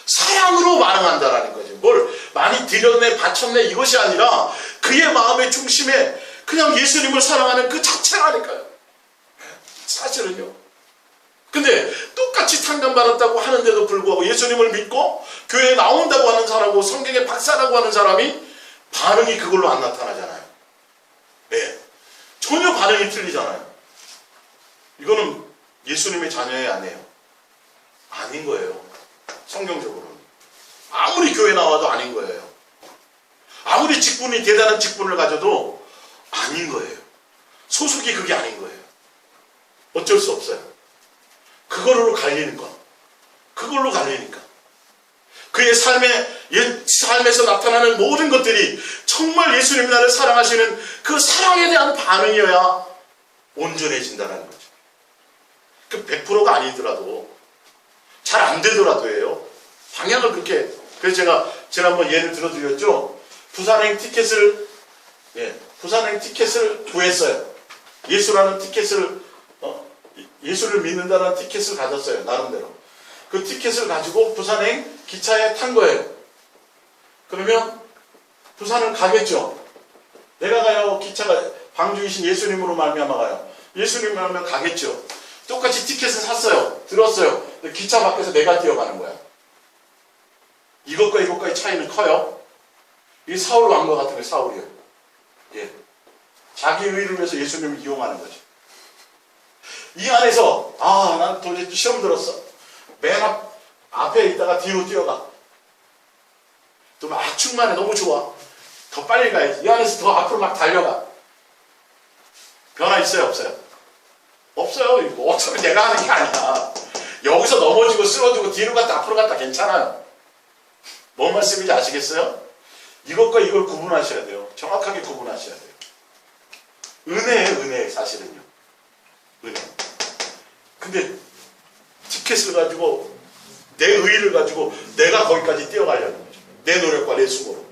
B: 사랑으로 반응한다라는 거죠. 뭘 많이 드렸네 바쳤네 이것이 아니라 그의 마음의 중심에 그냥 예수님을 사랑하는 그 자체라니까요. 사실은요. 근데 똑같이 탕감받았다고 하는데도 불구하고 예수님을 믿고 교회에 나온다고 하는 사람하고 성경의 박사라고 하는 사람이 반응이 그걸로 안 나타나잖아요.
A: 반응이 틀리잖아요. 이거는 예수님의 자녀의 아니에요. 아닌 거예요. 성경적으로는. 아무리 교회 나와도 아닌 거예요. 아무리 직분이 대단한 직분을 가져도 아닌 거예요. 소속이 그게 아닌 거예요. 어쩔 수 없어요. 그걸로 갈리는 거. 그걸로 갈리니까. 그의 삶에서 나타나는 모든 것들이 정말 예수님이 나를 사랑하시는 그 사랑에 대한 반응이어야 온전해진다는 거죠. 그 100%가 아니더라도, 잘 안 되더라도예요. 방향을 그렇게, 그래서 제가 지난번 예를 들어드렸죠. 부산행 티켓을 구했어요. 예수라는 티켓을, 예수를 믿는다는 티켓을 가졌어요. 나름대로. 그 티켓을 가지고 부산행 기차에 탄 거예요. 그러면 부산을 가겠죠. 내가 가요. 기차가 방주이신 예수님으로 말미암아 가요. 예수님으로 말미암아 가겠죠. 똑같이 티켓을 샀어요. 들었어요. 근데 기차 밖에서 내가 뛰어가는 거야. 이것과 이것과의 차이는 커요. 이 사울 왕과 같은 게 사울이에요. 예. 자기 의를 위해서 예수님을 이용하는 거죠. 이 안에서 난 도대체 시험 들었어. 맨 앞에 있다가 뒤로 뛰어가. 또 막 충만해. 너무 좋아. 더 빨리 가야지. 이 안에서 더 앞으로 막 달려가. 변화 있어요? 없어요? 없어요. 이거 어차피 내가 하는 게 아니야. 여기서 넘어지고 쓰러지고 뒤로 갔다 앞으로 갔다 괜찮아요. 뭔 말씀인지 아시겠어요? 이것과 이걸 구분하셔야 돼요. 정확하게 구분하셔야 돼요. 은혜예요. 은혜 사실은요. 은혜. 근데 티켓을 가지고 내 의의를 가지고 내가 거기까지 뛰어가려는 거죠. 내 노력과 내 수고로.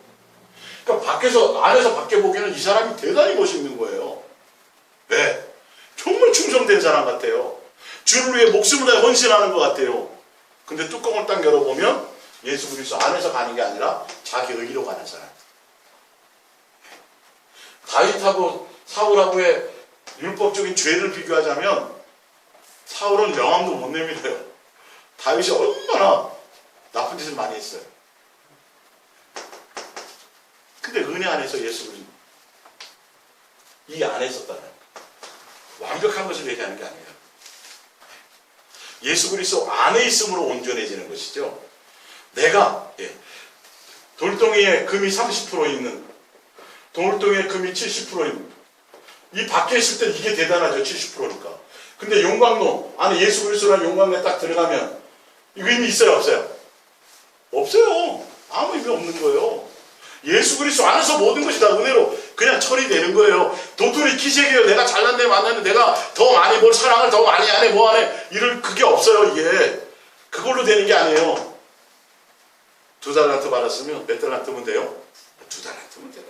A: 그러니까 안에서 밖에 보기에는 이 사람이 대단히 멋있는 거예요. 왜? 정말 충성된 사람 같아요. 주를 위해 목숨을 다해 헌신하는 것 같아요. 근데 뚜껑을 딱 열어보면 예수 그리스도 안에서 가는 게 아니라 자기 의의로 가는 사람. 다윗하고 사울하고의 율법적인 죄를 비교하자면 사울은 명함도 못 내밀어요. 다윗이 얼마나 나쁜 짓을 많이 했어요. 근데 은혜 안에서 예수 그리스도 이 안에 있었다는 완벽한 것을 얘기하는 게 아니에요. 예수 그리스도 안에 있음으로 온전해지는 것이죠. 내가 돌덩이에 금이 30% 있는, 돌덩이에 금이 70% 있는, 이 밖에 있을 때 이게 대단하죠. 70%니까. 근데 용광로 안에 예수 그리스도라는 용광로에 딱 들어가면 이거 의미 있어요? 없어요? 없어요. 아무 의미 없는 거예요. 예수 그리스도 안에서 모든 것이 다 은혜로 그냥 처리되는 거예요. 도토리 키재기예요. 내가 잘났네 만났네 내가 더 많이 뭘 사랑을 더 많이 하네 뭐 하네 이럴 그게 없어요. 이게 그걸로 되는 게 아니에요. 2달란트 받았으면 몇 달란트면 돼요? 2달란트면 돼요.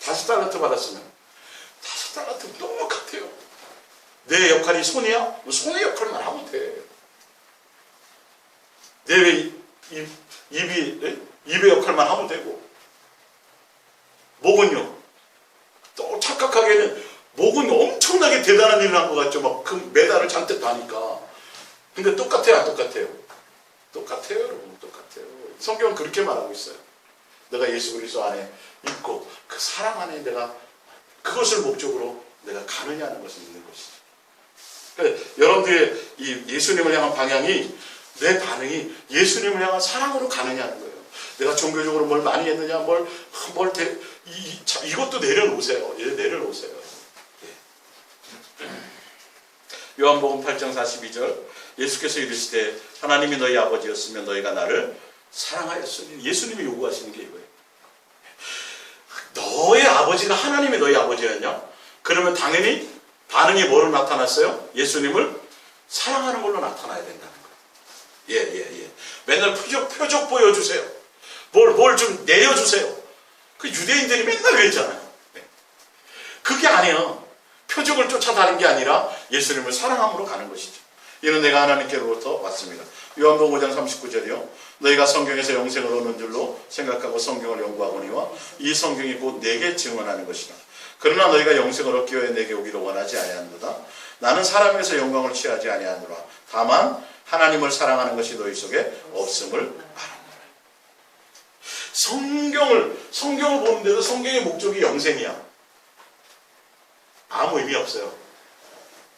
A: 5달란트 받았으면 5달란트면 똑같아요. 내 역할이 손이야? 손의 역할만 하면 돼. 내 입의 역할만 하면 되고. 목은요? 또 착각하기에는 목은 엄청나게 대단한 일을 한 것 같죠. 막 그 메달을 잔뜩 다니까. 근데 똑같아요, 안 똑같아요? 똑같아요, 여러분. 똑같아요. 성경은 그렇게 말하고 있어요. 내가 예수 그리스도 안에 있고 그 사랑 안에 내가 그것을 목적으로 내가 가느냐는 것을 믿는 것이죠. 그러니까 여러분들의 이 예수님을 향한 방향이 내 반응이 예수님을 향한 사랑으로 가느냐는 거예요. 내가 종교적으로 뭘 많이 했느냐, 이것도 내려놓으세요. 내려놓으세요. 요한복음 8장 42절 예수께서 이르시되 하나님이 너희 아버지였으면 너희가 나를 사랑하였으니 예수님이 요구하시는 게 이거예요. 너의 아버지가 하나님이 너희 아버지였냐? 그러면 당연히 반응이 뭐로 나타났어요? 예수님을 사랑하는 걸로 나타나야 된다는 거예요. 맨날 표적 보여주세요. 뭘 좀 내려주세요. 그 유대인들이 맨날 그랬잖아요. 그게 아니에요. 표적을 쫓아다니는 게 아니라 예수님을 사랑함으로 가는 것이죠. 이는 내가 하나님께로부터 왔습니다. 요한복음 5장 39절이요. 너희가 성경에서 영생을 얻는 줄로 생각하고 성경을 연구하거니와 이 성경이 곧 내게 증언하는 것이다. 그러나 너희가 영생을 얻기 위해 내게 오기를 원하지 아니하노라. 나는 사람에서 영광을 취하지 아니하노라. 다만 하나님을 사랑하는 것이 너희 속에 없음을 알아노라. 성경을 보는데도 성경의 목적이 영생이야. 아무 의미 없어요.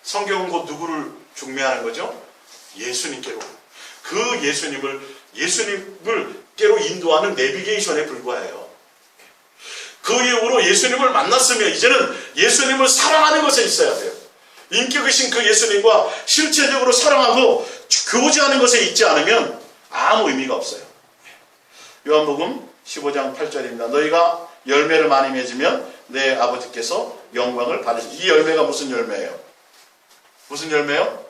A: 성경은 곧 누구를 중매하는 거죠? 예수님께로. 그 예수님께로 인도하는 내비게이션에 불과해요. 그 이후로 예수님을 만났으면 이제는 예수님을 사랑하는 것에 있어야 돼요. 인격이신 그 예수님과 실제적으로 사랑하고 교제하는 것에 있지 않으면 아무 의미가 없어요. 요한복음 15장 8절입니다. 너희가 열매를 많이 맺으면 내 아버지께서 영광을 받으시고. 이 열매가 무슨 열매예요? 무슨 열매요?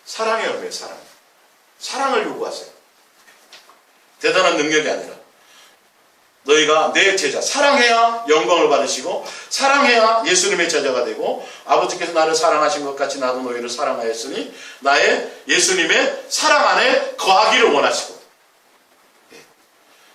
A: 사랑의 열매예요. 사랑을 요구하세요. 대단한 능력이 아니라 너희가 내 제자, 사랑해야 영광을 받으시고 사랑해야 예수님의 제자가 되고 아버지께서 나를 사랑하신 것 같이 나도 너희를 사랑하였으니 나의 예수님의 사랑 안에 거하기를 원하시고.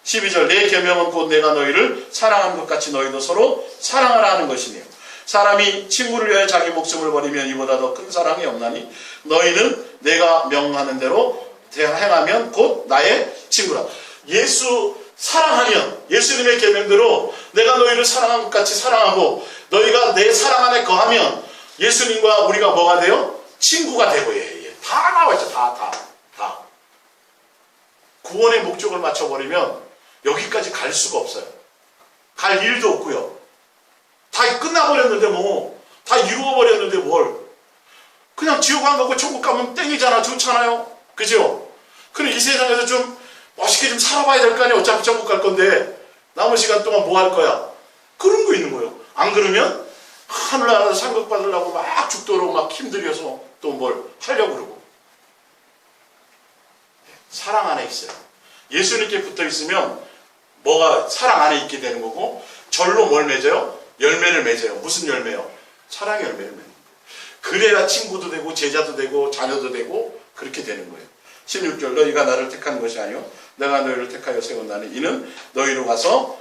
A: 12절 내 계명은 곧 내가 너희를 사랑한 것 같이 너희도 서로 사랑하라 하는 것이니요. 사람이 친구를 위하여 자기 목숨을 버리면 이보다 더 큰 사랑이 없나니 너희는 내가 명하는 대로 행하면 곧 나의 친구라. 예수 사랑하면 예수님의 계명대로 내가 너희를 사랑한 것 같이 사랑하고 너희가 내 사랑 안에 거하면 예수님과 우리가 뭐가 돼요? 친구가 되고. 다 나와 있죠. 다. 구원의 목적을 맞춰버리면 여기까지 갈 수가 없어요. 갈 일도 없고요. 다 끝나버렸는데 다 이루어버렸는데 뭘. 그냥 지옥 안 가고 천국 가면 땡이잖아. 좋잖아요. 그죠? 그럼 이 세상에서 좀 멋있게 좀 살아봐야 될 거 아니에요. 어차피 천국 갈 건데 남은 시간 동안 뭐 할 거야? 그런 거 있는 거예요. 안 그러면 하늘나라에서 상급 받으려고 막 죽도록 막 힘들여서 또 뭘 하려고 그러고. 사랑 안에 있어요. 예수님께 붙어 있으면 뭐가 사랑 안에 있게 되는 거고 절로 뭘 맺어요? 열매를 맺어요. 무슨 열매요? 사랑의 열매를 맺는 거예요. 그래야 친구도 되고 제자도 되고 자녀도 되고 그렇게 되는 거예요. 16절 너희가 나를 택한 것이 아니요 내가 너희를 택하여 세웠나니 이는 너희로 가서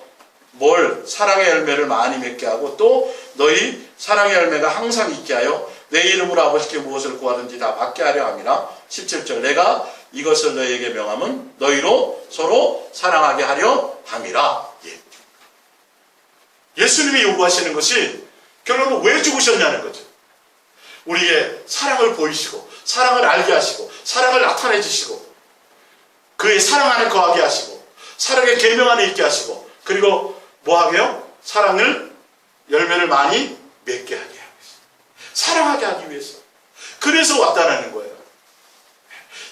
A: 뭘 사랑의 열매를 많이 맺게 하고 또 너희 사랑의 열매가 항상 있게 하여 내 이름으로 아버지께 무엇을 구하든지 다 받게 하려 함이라. 17절 내가 이것을 너희에게 명함은 너희로 서로 사랑하게 하려 함이라. 예수님이 요구하시는 것이 결론은 왜 죽으셨냐는 거죠. 우리에게 사랑을 보이시고 사랑을 알게 하시고 사랑을 나타내 주시고 그의 사랑 안에 거하게 하시고 사랑의 계명 안에 있게 하시고 그리고 뭐 하게요? 사랑을 열매를 많이 맺게 하게 하고 있어요. 사랑하게 하기 위해서. 그래서 왔다는 거예요.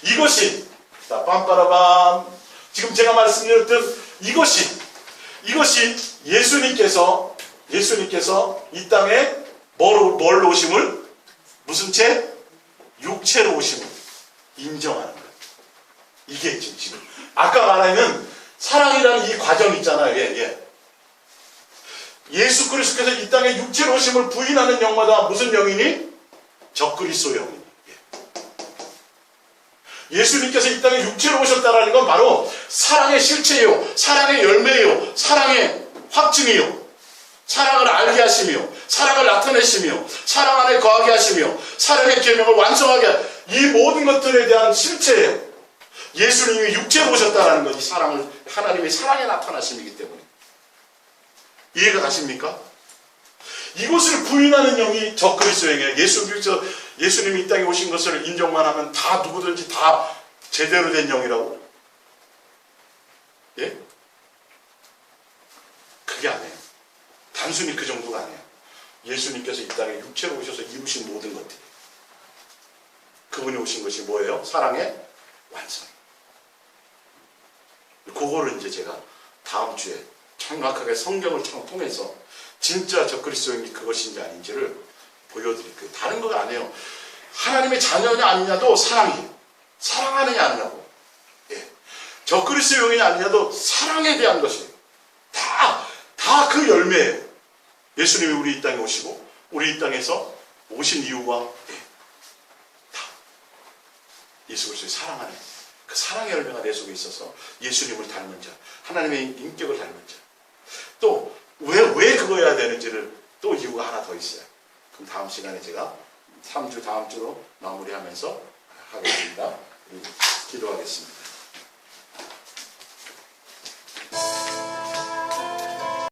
A: 이것이 빰빠라밤 지금 제가 말씀드렸던 이것이 예수님께서 이 땅에 뭘로 오심을 무슨 채? 육체로 오심을 인정하는 거예요. 이게 지금 아까 말하는 사랑이라는 이 과정 있잖아요. 예수 그리스도께서 이 땅에 육체로 오심을 부인하는 영마다 무슨 영이니? 적그리스도 영이니. 예수님께서 이 땅에 육체로 오셨다라는 건 바로 사랑의 실체요, 사랑의 열매요, 사랑의 확증이요. 사랑을 알게 하시며 사랑을 나타내시며 사랑 안에 거하게 하시며 사랑의 계명을 완성하게 하시며 이 모든 것들에 대한 실체예요. 예수님이 육체로 오셨다는 것이 사랑을 하나님의 사랑에 나타나심이기 때문에. 이해가 가십니까? 이것을 부인하는 영이 적그리스도 영이에요. 예수님이 이 땅에 오신 것을 인정만 하면 다 누구든지 다 제대로 된 영이라고? 예? 그게 아니에요. 단순히 그 정도가 아니에요. 예수님께서 이 땅에 육체로 오셔서 이루신 모든 것들. 그분이 오신 것이 뭐예요? 사랑의 완성. 그거를 이제 제가 다음 주에 정확하게 성경을 통해서 진짜 적그리스도인이 그것인지 아닌지를 보여드릴 거예요. 다른 거가 아니에요. 하나님의 자녀냐 아니냐도 사랑이에요. 사랑하느냐 아니냐고. 적그리스도 영이냐 아니냐도 사랑에 대한 것이에요. 다 그 열매예요. 예수님이 우리 이 땅에 오시고 우리 이 땅에서 오신 이유가 다 예수 그리스도의 사랑 안에 그 사랑의 열매가 내 속에 있어서 예수님을 닮은 자, 하나님의 인격을 닮은 자. 또 왜 그거여야 되는지를 또 이유가 하나 더 있어요. 그럼 다음 시간에 제가 3주 다음 주로 마무리하면서 하겠습니다. 그리고 기도하겠습니다.